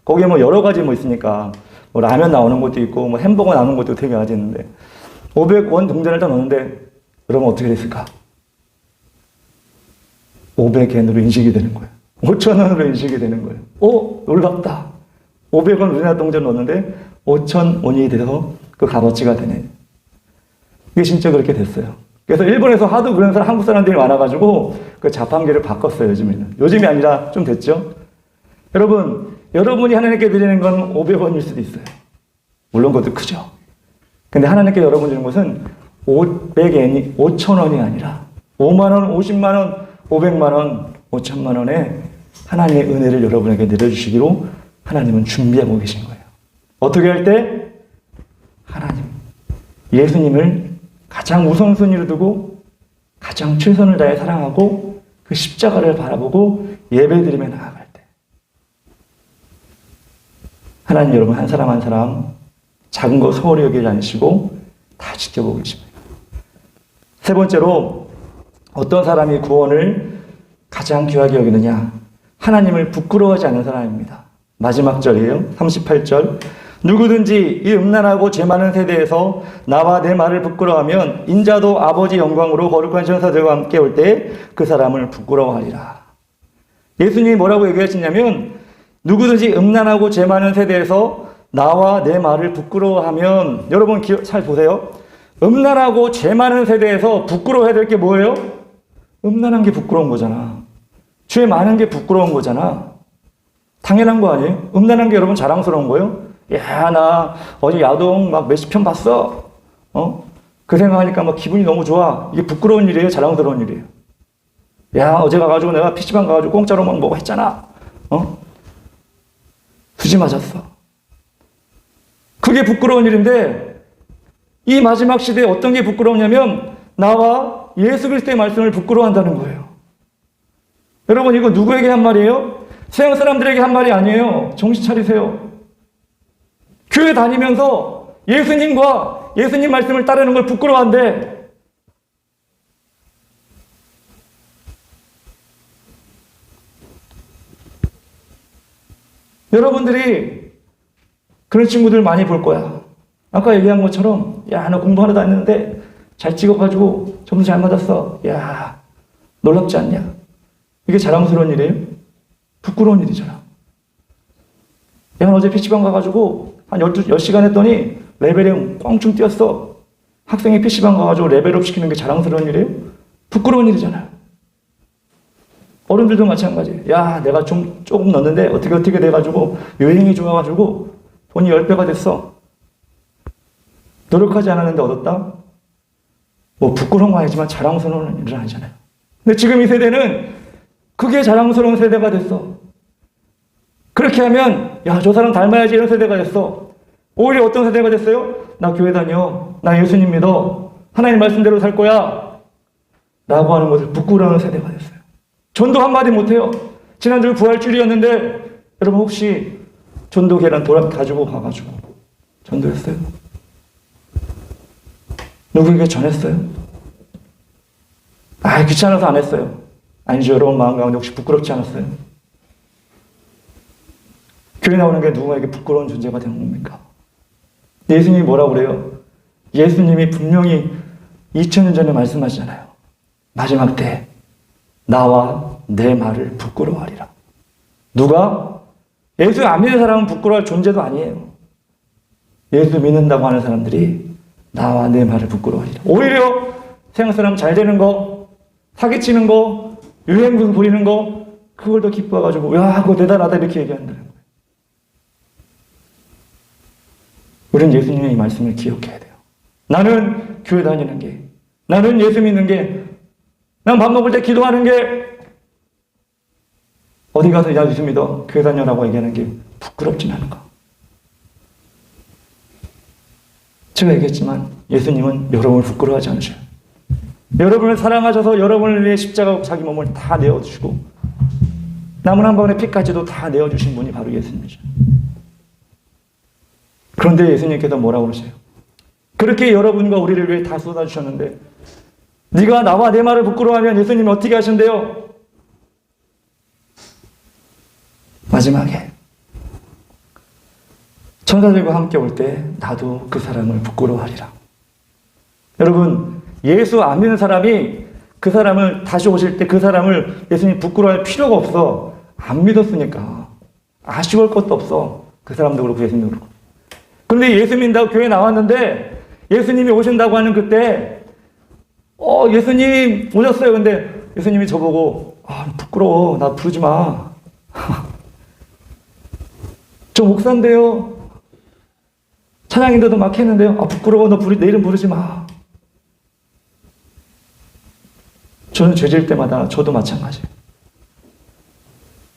거기에 뭐 여러 가지 뭐 있으니까 뭐 라면 나오는 것도 있고 뭐 햄버거 나오는 것도 되게 가지 있는데 500원 동전을 딱 넣었는데 여러분 어떻게 됐을까? 500엔으로 인식이 되는 거예요. 5,000원으로 인식이 되는 거예요. 놀랍다. 500원 우리나라 동전 넣었는데 5,000원이 돼서 그 값어치가 되네. 이게 진짜 그렇게 됐어요. 그래서 일본에서 하도 그런 한국 사람들이 많아가지고 그 자판기를 바꿨어요, 요즘에는. 요즘이 아니라 좀 됐죠? 여러분이 하나님께 드리는 건 500원일 수도 있어요. 물론 그것도 크죠. 근데 하나님께 여러분 주는 것은 500엔이 5,000원이 아니라 5만원, 50만원, 500만원, 5천만원의 하나님의 은혜를 여러분에게 내려주시기로 하나님은 준비하고 계신 거예요. 어떻게 할 때? 하나님, 예수님을 가장 우선순위로 두고 가장 최선을 다해 사랑하고 그 십자가를 바라보고 예배드리며 나아갈 때 하나님 여러분 한 사람 한 사람 작은 거 소홀히 여기지 않으시고 다 지켜보고 계십니다. 세 번째로 어떤 사람이 구원을 가장 귀하게 여기느냐? 하나님을 부끄러워하지 않는 사람입니다. 마지막 절이에요. 38절. 누구든지 이 음란하고 죄 많은 세대에서 나와 내 말을 부끄러워하면 인자도 아버지 영광으로 거룩한 천사들과 함께 올 때 그 사람을 부끄러워하리라. 예수님이 뭐라고 얘기하시냐면 누구든지 음란하고 죄 많은 세대에서 나와 내 말을 부끄러워하면 여러분 잘 보세요. 음란하고 죄 많은 세대에서 부끄러워해야 될 게 뭐예요? 음란한 게 부끄러운 거잖아. 죄 많은 게 부끄러운 거잖아. 당연한 거 아니에요? 음란한 게 여러분 자랑스러운 거예요? 야, 나 어제 야동 막 몇십 편 봤어. 그 생각하니까 막 기분이 너무 좋아. 이게 부끄러운 일이에요? 자랑스러운 일이에요? 야, 어제 가가지고 내가 PC방 가가지고 공짜로 막 뭐가 했잖아. 수지 맞았어. 그게 부끄러운 일인데 이 마지막 시대에 어떤 게 부끄러우냐면 나와 예수 그리스도의 말씀을 부끄러워한다는 거예요. 여러분 이거 누구에게 한 말이에요? 세상 사람들에게 한 말이 아니에요. 정신 차리세요. 교회 다니면서 예수님과 예수님 말씀을 따르는 걸 부끄러워한대. 여러분들이 그런 친구들 많이 볼 거야. 아까 얘기한 것처럼 야, 너 공부 하나도 안 했는데 잘 찍어가지고 점수 잘 맞았어. 야, 놀랍지 않냐? 이게 자랑스러운 일이에요? 부끄러운 일이잖아. 야, 너 어제 PC방 가가지고 한 10시간 했더니 레벨이 꽝충 뛰었어. 학생이 PC방 가가지고 레벨업 시키는 게 자랑스러운 일이에요? 부끄러운 일이잖아요. 어른들도 마찬가지예요. 야, 내가 조금 넣었는데 어떻게 돼가지고 여행이 좋아가지고 돈이 10배가 됐어. 노력하지 않았는데 얻었다? 뭐 부끄러운 거 아니지만 자랑스러운 일은 아니잖아요. 근데 지금 이 세대는 그게 자랑스러운 세대가 됐어. 그렇게 하면 야, 저 사람 닮아야지 이런 세대가 됐어. 오히려 어떤 세대가 됐어요? 나 교회 다녀. 나 예수님 믿어. 하나님 말씀대로 살 거야. 라고 하는 것을 부끄러워하는 세대가 됐어요. 전도 한마디 못해요. 지난주 부활주일이었는데 여러분 혹시 전도 계란 가지고 가가지고 전도했어요? 누구에게 전했어요? 귀찮아서 안 했어요. 아니죠. 여러분 마음 가운데 혹시 부끄럽지 않았어요? 교회 나오는 게 누구에게 부끄러운 존재가 되는 겁니까? 예수님이 뭐라고 그래요? 예수님이 분명히 2000년 전에 말씀하시잖아요. 마지막 때 나와 내 말을 부끄러워하리라. 누가? 예수 안 믿는 사람은 부끄러워할 존재도 아니에요. 예수 믿는다고 하는 사람들이 나와 내 말을 부끄러워하리라. 오히려 세상 사람 잘 되는 거, 사기치는 거, 유행군 부리는 거, 그걸 더 기뻐가지고 야, 그거 대단하다 이렇게 얘기한다는 거예요. 우리는 예수님의 이 말씀을 기억해야 돼요. 나는 교회 다니는 게, 나는 예수 믿는 게, 난 밥 먹을 때 기도하는 게, 어디 가서 야 예수 믿어, 교회 다녀라고 얘기하는 게 부끄럽진 않은가? 제가 얘기했지만 예수님은 여러분을 부끄러워하지 않으셔요. 여러분을 사랑하셔서 여러분을 위해 십자가 자기 몸을 다 내어주시고 남은 한 번의 피까지도 다 내어주신 분이 바로 예수님이죠. 그런데 예수님께서 뭐라고 그러세요? 그렇게 여러분과 우리를 위해 다 쏟아주셨는데 네가 나와 내 말을 부끄러워하면 예수님이 어떻게 하신대요? 마지막에 천사들과 함께 올 때 나도 그 사람을 부끄러워하리라. 여러분, 예수 안 믿는 사람이 그 사람을 다시 오실 때 그 사람을 예수님 부끄러워할 필요가 없어. 안 믿었으니까. 아쉬울 것도 없어. 그 사람도 그렇고 예수님도 그렇고. 그런데 예수 믿는다고 교회 나왔는데 예수님이 오신다고 하는 그때 예수님 오셨어요. 근데 예수님이 저보고 부끄러워. 나 부르지 마. 저 목사인데요. 찬양인데도 막 했는데요. 부끄러워. 너 내 이름 부르지 마. 저는 죄질 때마다 저도 마찬가지예요.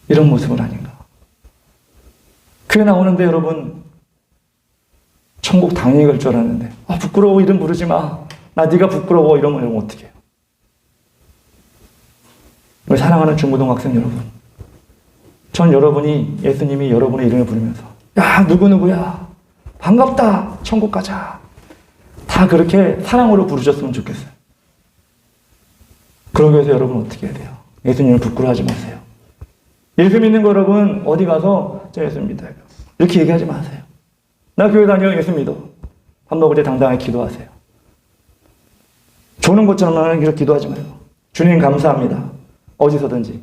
이런 모습은 아닌가. 교회 나오는데 여러분 천국 당연히 갈 줄 알았는데 부끄러워. 이름 부르지 마. 나 네가 부끄러워. 이러면 어떻게 해요? 우리 사랑하는 중고등학생 여러분, 전 여러분이 예수님이 여러분의 이름을 부르면서 야 누구누구야 반갑다 천국 가자 다 그렇게 사랑으로 부르셨으면 좋겠어요. 그러기 위해서 여러분 어떻게 해야 돼요? 예수님을 부끄러워하지 마세요. 예수 믿는 거 여러분 어디 가서 저 예수 믿어요 이렇게 얘기하지 마세요. 나 교회 다녀 예수 믿어. 밥 먹을 때 당당하게 기도하세요. 조는 것처럼 이렇게 기도하지 마요. 주님 감사합니다. 어디서든지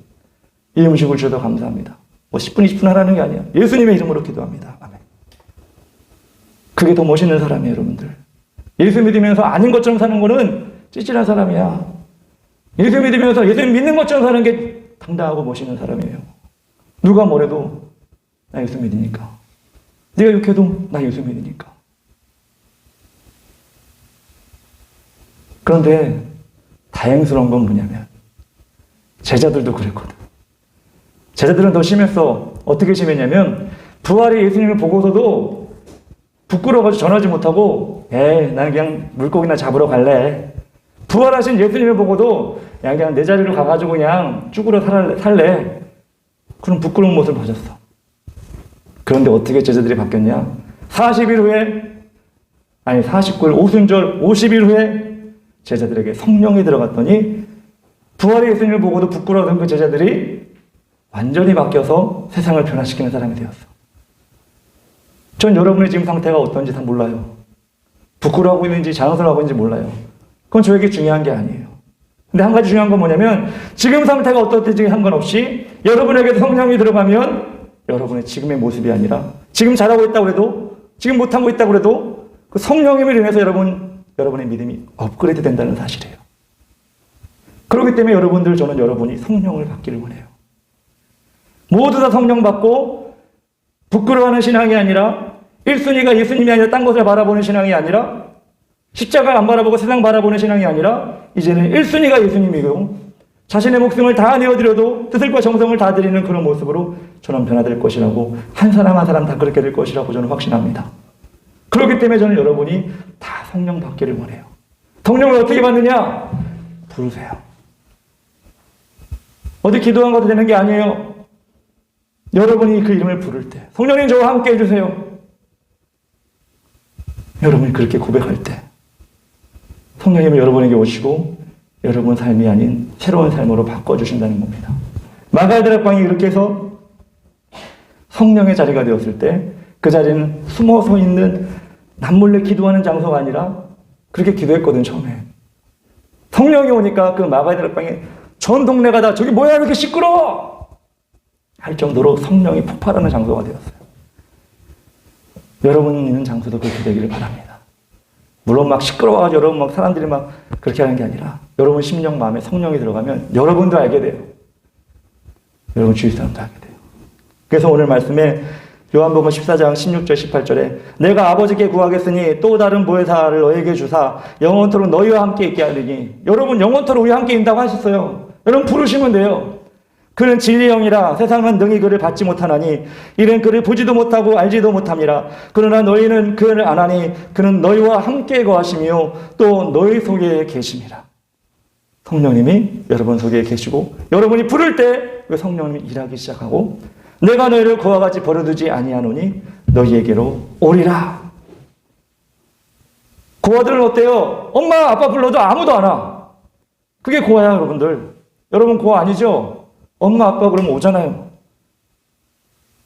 이 음식을 주셔서 감사합니다. 10분 20분 하라는 게 아니에요. 예수님의 이름으로 기도합니다. 아멘. 그게 더 멋있는 사람이에요, 여러분들. 예수 믿으면서 아닌 것처럼 사는 거는 찌질한 사람이야. 예수 믿으면서 예수 믿는 것처럼 사는 게 당당하고 멋있는 사람이에요. 누가 뭐래도 나 예수 믿으니까. 네가 욕해도 나 예수 믿으니까. 그런데 다행스러운 건 뭐냐면 제자들도 그랬거든. 제자들은 더 심했어. 어떻게 심했냐면 부활의 예수님을 보고서도 부끄러워가지고 전하지 못하고 나는 그냥 물고기나 잡으러 갈래. 부활하신 예수님을 보고도 그냥 내 자리로 가가지고 그냥 쭈그려 살래. 그런 부끄러운 모습을 보셨어. 그런데 어떻게 제자들이 바뀌었냐? 40일 후에 49일 오순절 50일 후에 제자들에게 성령이 들어갔더니 부활의 예수님을 보고도 부끄러워하던 그 제자들이 완전히 바뀌어서 세상을 변화시키는 사람이 되었어. 전 여러분의 지금 상태가 어떤지 다 몰라요. 부끄러워하고 있는지 자랑스러워하고 있는지 몰라요. 그건 저에게 중요한 게 아니에요. 근데 한 가지 중요한 건 뭐냐면 지금 상태가 어떻든지 상관없이 여러분에게도 성령이 들어가면 여러분의 지금의 모습이 아니라 지금 잘하고 있다고 해도 지금 못하고 있다고 해도 그 성령님을 인해서 여러분의 믿음이 업그레이드 된다는 사실이에요. 그렇기 때문에 여러분들, 저는 여러분이 성령을 받기를 원해요. 모두 다 성령 받고 부끄러워하는 신앙이 아니라 1순위가 예수님이 아니라 딴 것을 바라보는 신앙이 아니라 십자가를 안 바라보고 세상 바라보는 신앙이 아니라 이제는 1순위가 예수님이고 자신의 목숨을 다 내어드려도 뜻과 정성을 다 드리는 그런 모습으로 저는 변화될 것이라고, 한 사람 한 사람 다 그렇게 될 것이라고 저는 확신합니다. 그렇기 때문에 저는 여러분이 다 성령 받기를 원해요. 성령을 어떻게 받느냐? 부르세요. 어디 기도한 것도 되는 게 아니에요. 여러분이 그 이름을 부를 때, 성령님 저와 함께 해주세요. 여러분이 그렇게 고백할 때 성령님은 여러분에게 오시고 여러분 삶이 아닌 새로운 삶으로 바꿔주신다는 겁니다. 마가다락방이 이렇게 해서 성령의 자리가 되었을 때 그 자리는 숨어서 있는 남몰래 기도하는 장소가 아니라 그렇게 기도했거든. 처음에 성령이 오니까 그 마가다락방에 전 동네가 다 저기 뭐야 이렇게 시끄러워 할 정도로 성령이 폭발하는 장소가 되었어요. 여러분 있는 장소도 그렇게 되기를 바랍니다. 물론 막 시끄러워가지고 여러분 막 사람들이 막 그렇게 하는 게 아니라 여러분 심령 마음에 성령이 들어가면 여러분도 알게 돼요. 여러분 주위 사람도 알게 돼요. 그래서 오늘 말씀에 요한복음 14장 16절 18절에 내가 아버지께 구하겠으니 또 다른 보혜사를 너에게 주사 영원토록 너희와 함께 있게 하리니, 여러분 영원토록 우리 함께 있다고 하셨어요. 여러분 부르시면 돼요. 그는 진리의 영이라 세상은 능히 그를 받지 못하나니 이는 그를 보지도 못하고 알지도 못함이라. 그러나 너희는 그를 아나니 그는 너희와 함께 거하시며 또 너희 속에 계심이라. 성령님이 여러분 속에 계시고 여러분이 부를 때 그 성령님이 일하기 시작하고 내가 너희를 그와 같이 버려두지 아니하노니 너희에게로 오리라. 고아들은 어때요? 엄마 아빠 불러도 아무도 안 와. 그게 고아야 여러분들. 여러분 고아 아니죠? 엄마 아빠 그러면 오잖아요.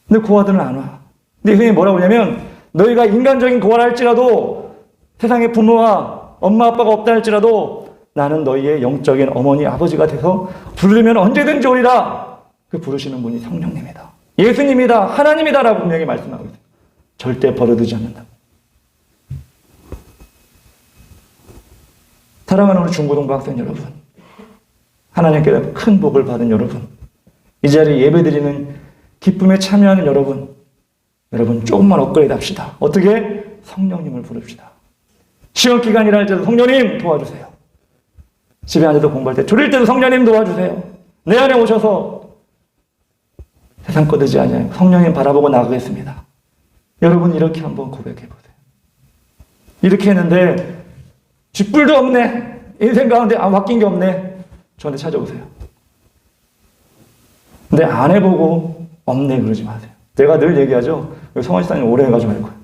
근데 고아들은 안 와. 근데 선생님이 뭐라고 하냐면 너희가 인간적인 고아를 할지라도 세상에 부모와 엄마 아빠가 없다 할지라도 나는 너희의 영적인 어머니 아버지가 돼서 부르면 언제든지 오리라. 그 부르시는 분이 성령님이다, 예수님이다, 하나님이다라고 분명히 말씀하고 있어요. 절대 버려두지 않는다. 사랑하는 우리 중고등부 학생 여러분, 하나님께 큰 복을 받은 여러분, 이 자리에 예배드리는 기쁨에 참여하는 여러분 조금만 업그레이드 합시다. 어떻게? 성령님을 부릅시다. 시험 기간이라 할때도 성령님 도와주세요. 집에 앉아서 공부할 때 졸릴 때도 성령님 도와주세요. 내 안에 오셔서 세상 거두지 아니하여 성령님 바라보고 나가겠습니다. 여러분 이렇게 한번 고백해 보세요. 이렇게 했는데 쥐뿔도 없네, 인생 가운데 바뀐 게 없네, 저한테 찾아오세요. 근데 안 해보고 없네 그러지 마세요. 내가 늘 얘기하죠. 성환 시사님 오래 해가지고 할 거예요.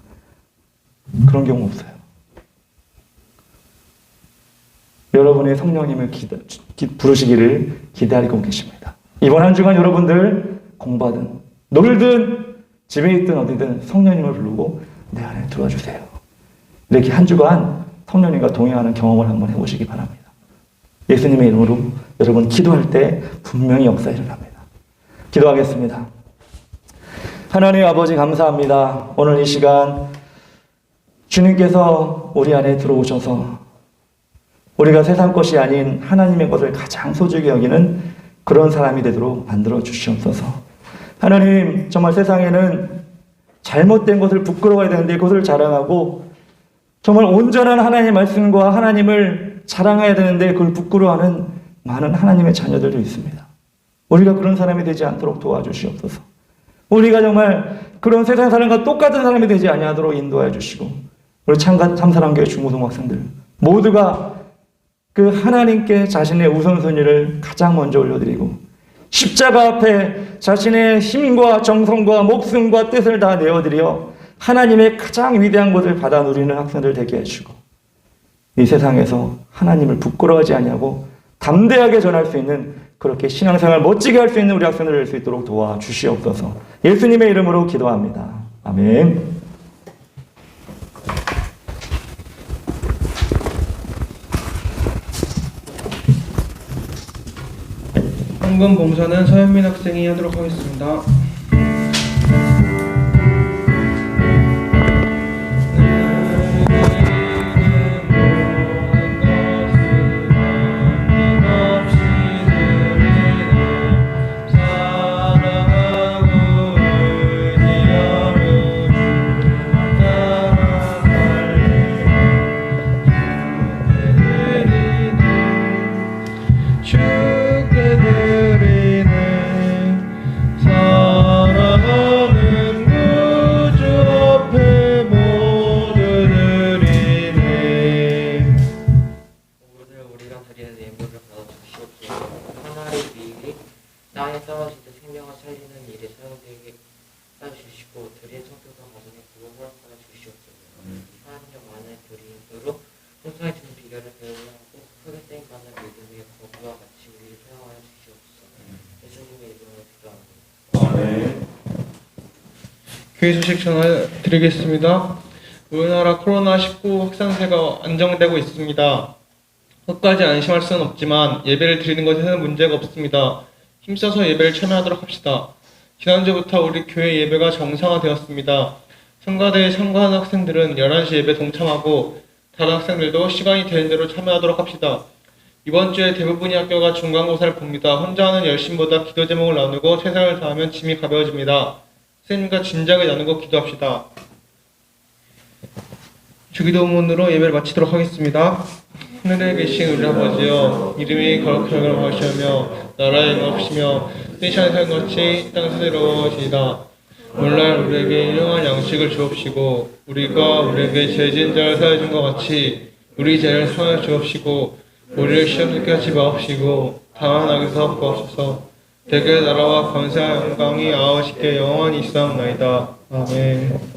그런 경우 없어요. 여러분의 성령님을 부르시기를 기다리고 계십니다. 이번 한 주간 여러분들 공부하든 놀든 집에 있든 어디든 성령님을 부르고 내 안에 들어와주세요. 이렇게 한 주간 성령님과 동행하는 경험을 한번 해보시기 바랍니다. 예수님의 이름으로 여러분 기도할 때 분명히 역사 일어납니다. 기도하겠습니다. 하나님 아버지 감사합니다. 오늘 이 시간 주님께서 우리 안에 들어오셔서 우리가 세상 것이 아닌 하나님의 것을 가장 소중히 여기는 그런 사람이 되도록 만들어 주시옵소서. 하나님, 정말 세상에는 잘못된 것을 부끄러워야 되는데 그것을 자랑하고 정말 온전한 하나님의 말씀과 하나님을 자랑해야 되는데 그걸 부끄러워하는 많은 하나님의 자녀들도 있습니다. 우리가 그런 사람이 되지 않도록 도와주시옵소서. 우리가 정말 그런 세상 사람과 똑같은 사람이 되지 아니하도록 인도하여 주시고 우리 참사랑교회 중고등학생들 모두가 그 하나님께 자신의 우선순위를 가장 먼저 올려드리고 십자가 앞에 자신의 힘과 정성과 목숨과 뜻을 다 내어드려 하나님의 가장 위대한 것을 받아 누리는 학생들 되게 해주고 이 세상에서 하나님을 부끄러워하지 아니하고 담대하게 전할 수 있는 그렇게 신앙생활 멋지게 할 수 있는 우리 학생들 될 수 있도록 도와주시옵소서. 예수님의 이름으로 기도합니다. 아멘. 헌금 봉사는 서현민 학생이 하도록 하겠습니다. 모든 것을 남김없이 세상에 싸워질 때 생명을 살리는 일에 사용되게 해주시고 드린 성격과 가정의 구원 허락하여 주시옵소서. 하나님의 많은 그림으로 풍성해지는 비결을 배우고 크게 쓰임받는 믿음의 거부와 같이 우리를 사용하여 주시옵소서. 예수님의 이름으로 기도합니다. 교회 소식 전해드리겠습니다. 우리나라 코로나19 확산세가 안정되고 있습니다. 끝까지 안심할 수는 없지만 예배를 드리는 것에는 문제가 없습니다. 힘써서 예배를 참여하도록 합시다. 지난주부터 우리 교회 예배가 정상화되었습니다. 성가대에 참가하는 학생들은 11시 예배 동참하고 다른 학생들도 시간이 되는 대로 참여하도록 합시다. 이번 주에 대부분의 학교가 중간고사를 봅니다. 혼자 하는 열심보다 기도 제목을 나누고 최선을 다하면 짐이 가벼워집니다. 선생님과 진작에 나누고 기도합시다. 주기도문으로 예배를 마치도록 하겠습니다. 하늘에 계신 우리 아버지여, 이름이 거룩하게 하시며 나라의 임하시며 뜻이 하는 것이 땅에서 이루어지이다. 오늘날 우리에게 일용할 양식을 주옵시고 우리가 우리에게 죄진 자를 사하여 준 것 같이 우리 죄를 사하여 주옵시고 우리를 시험케 하지 마옵시고 다만 악에서 구하소서. 대개 나라와 권세와 영광이 아버지께 영원히 있사옵나이다. 아멘.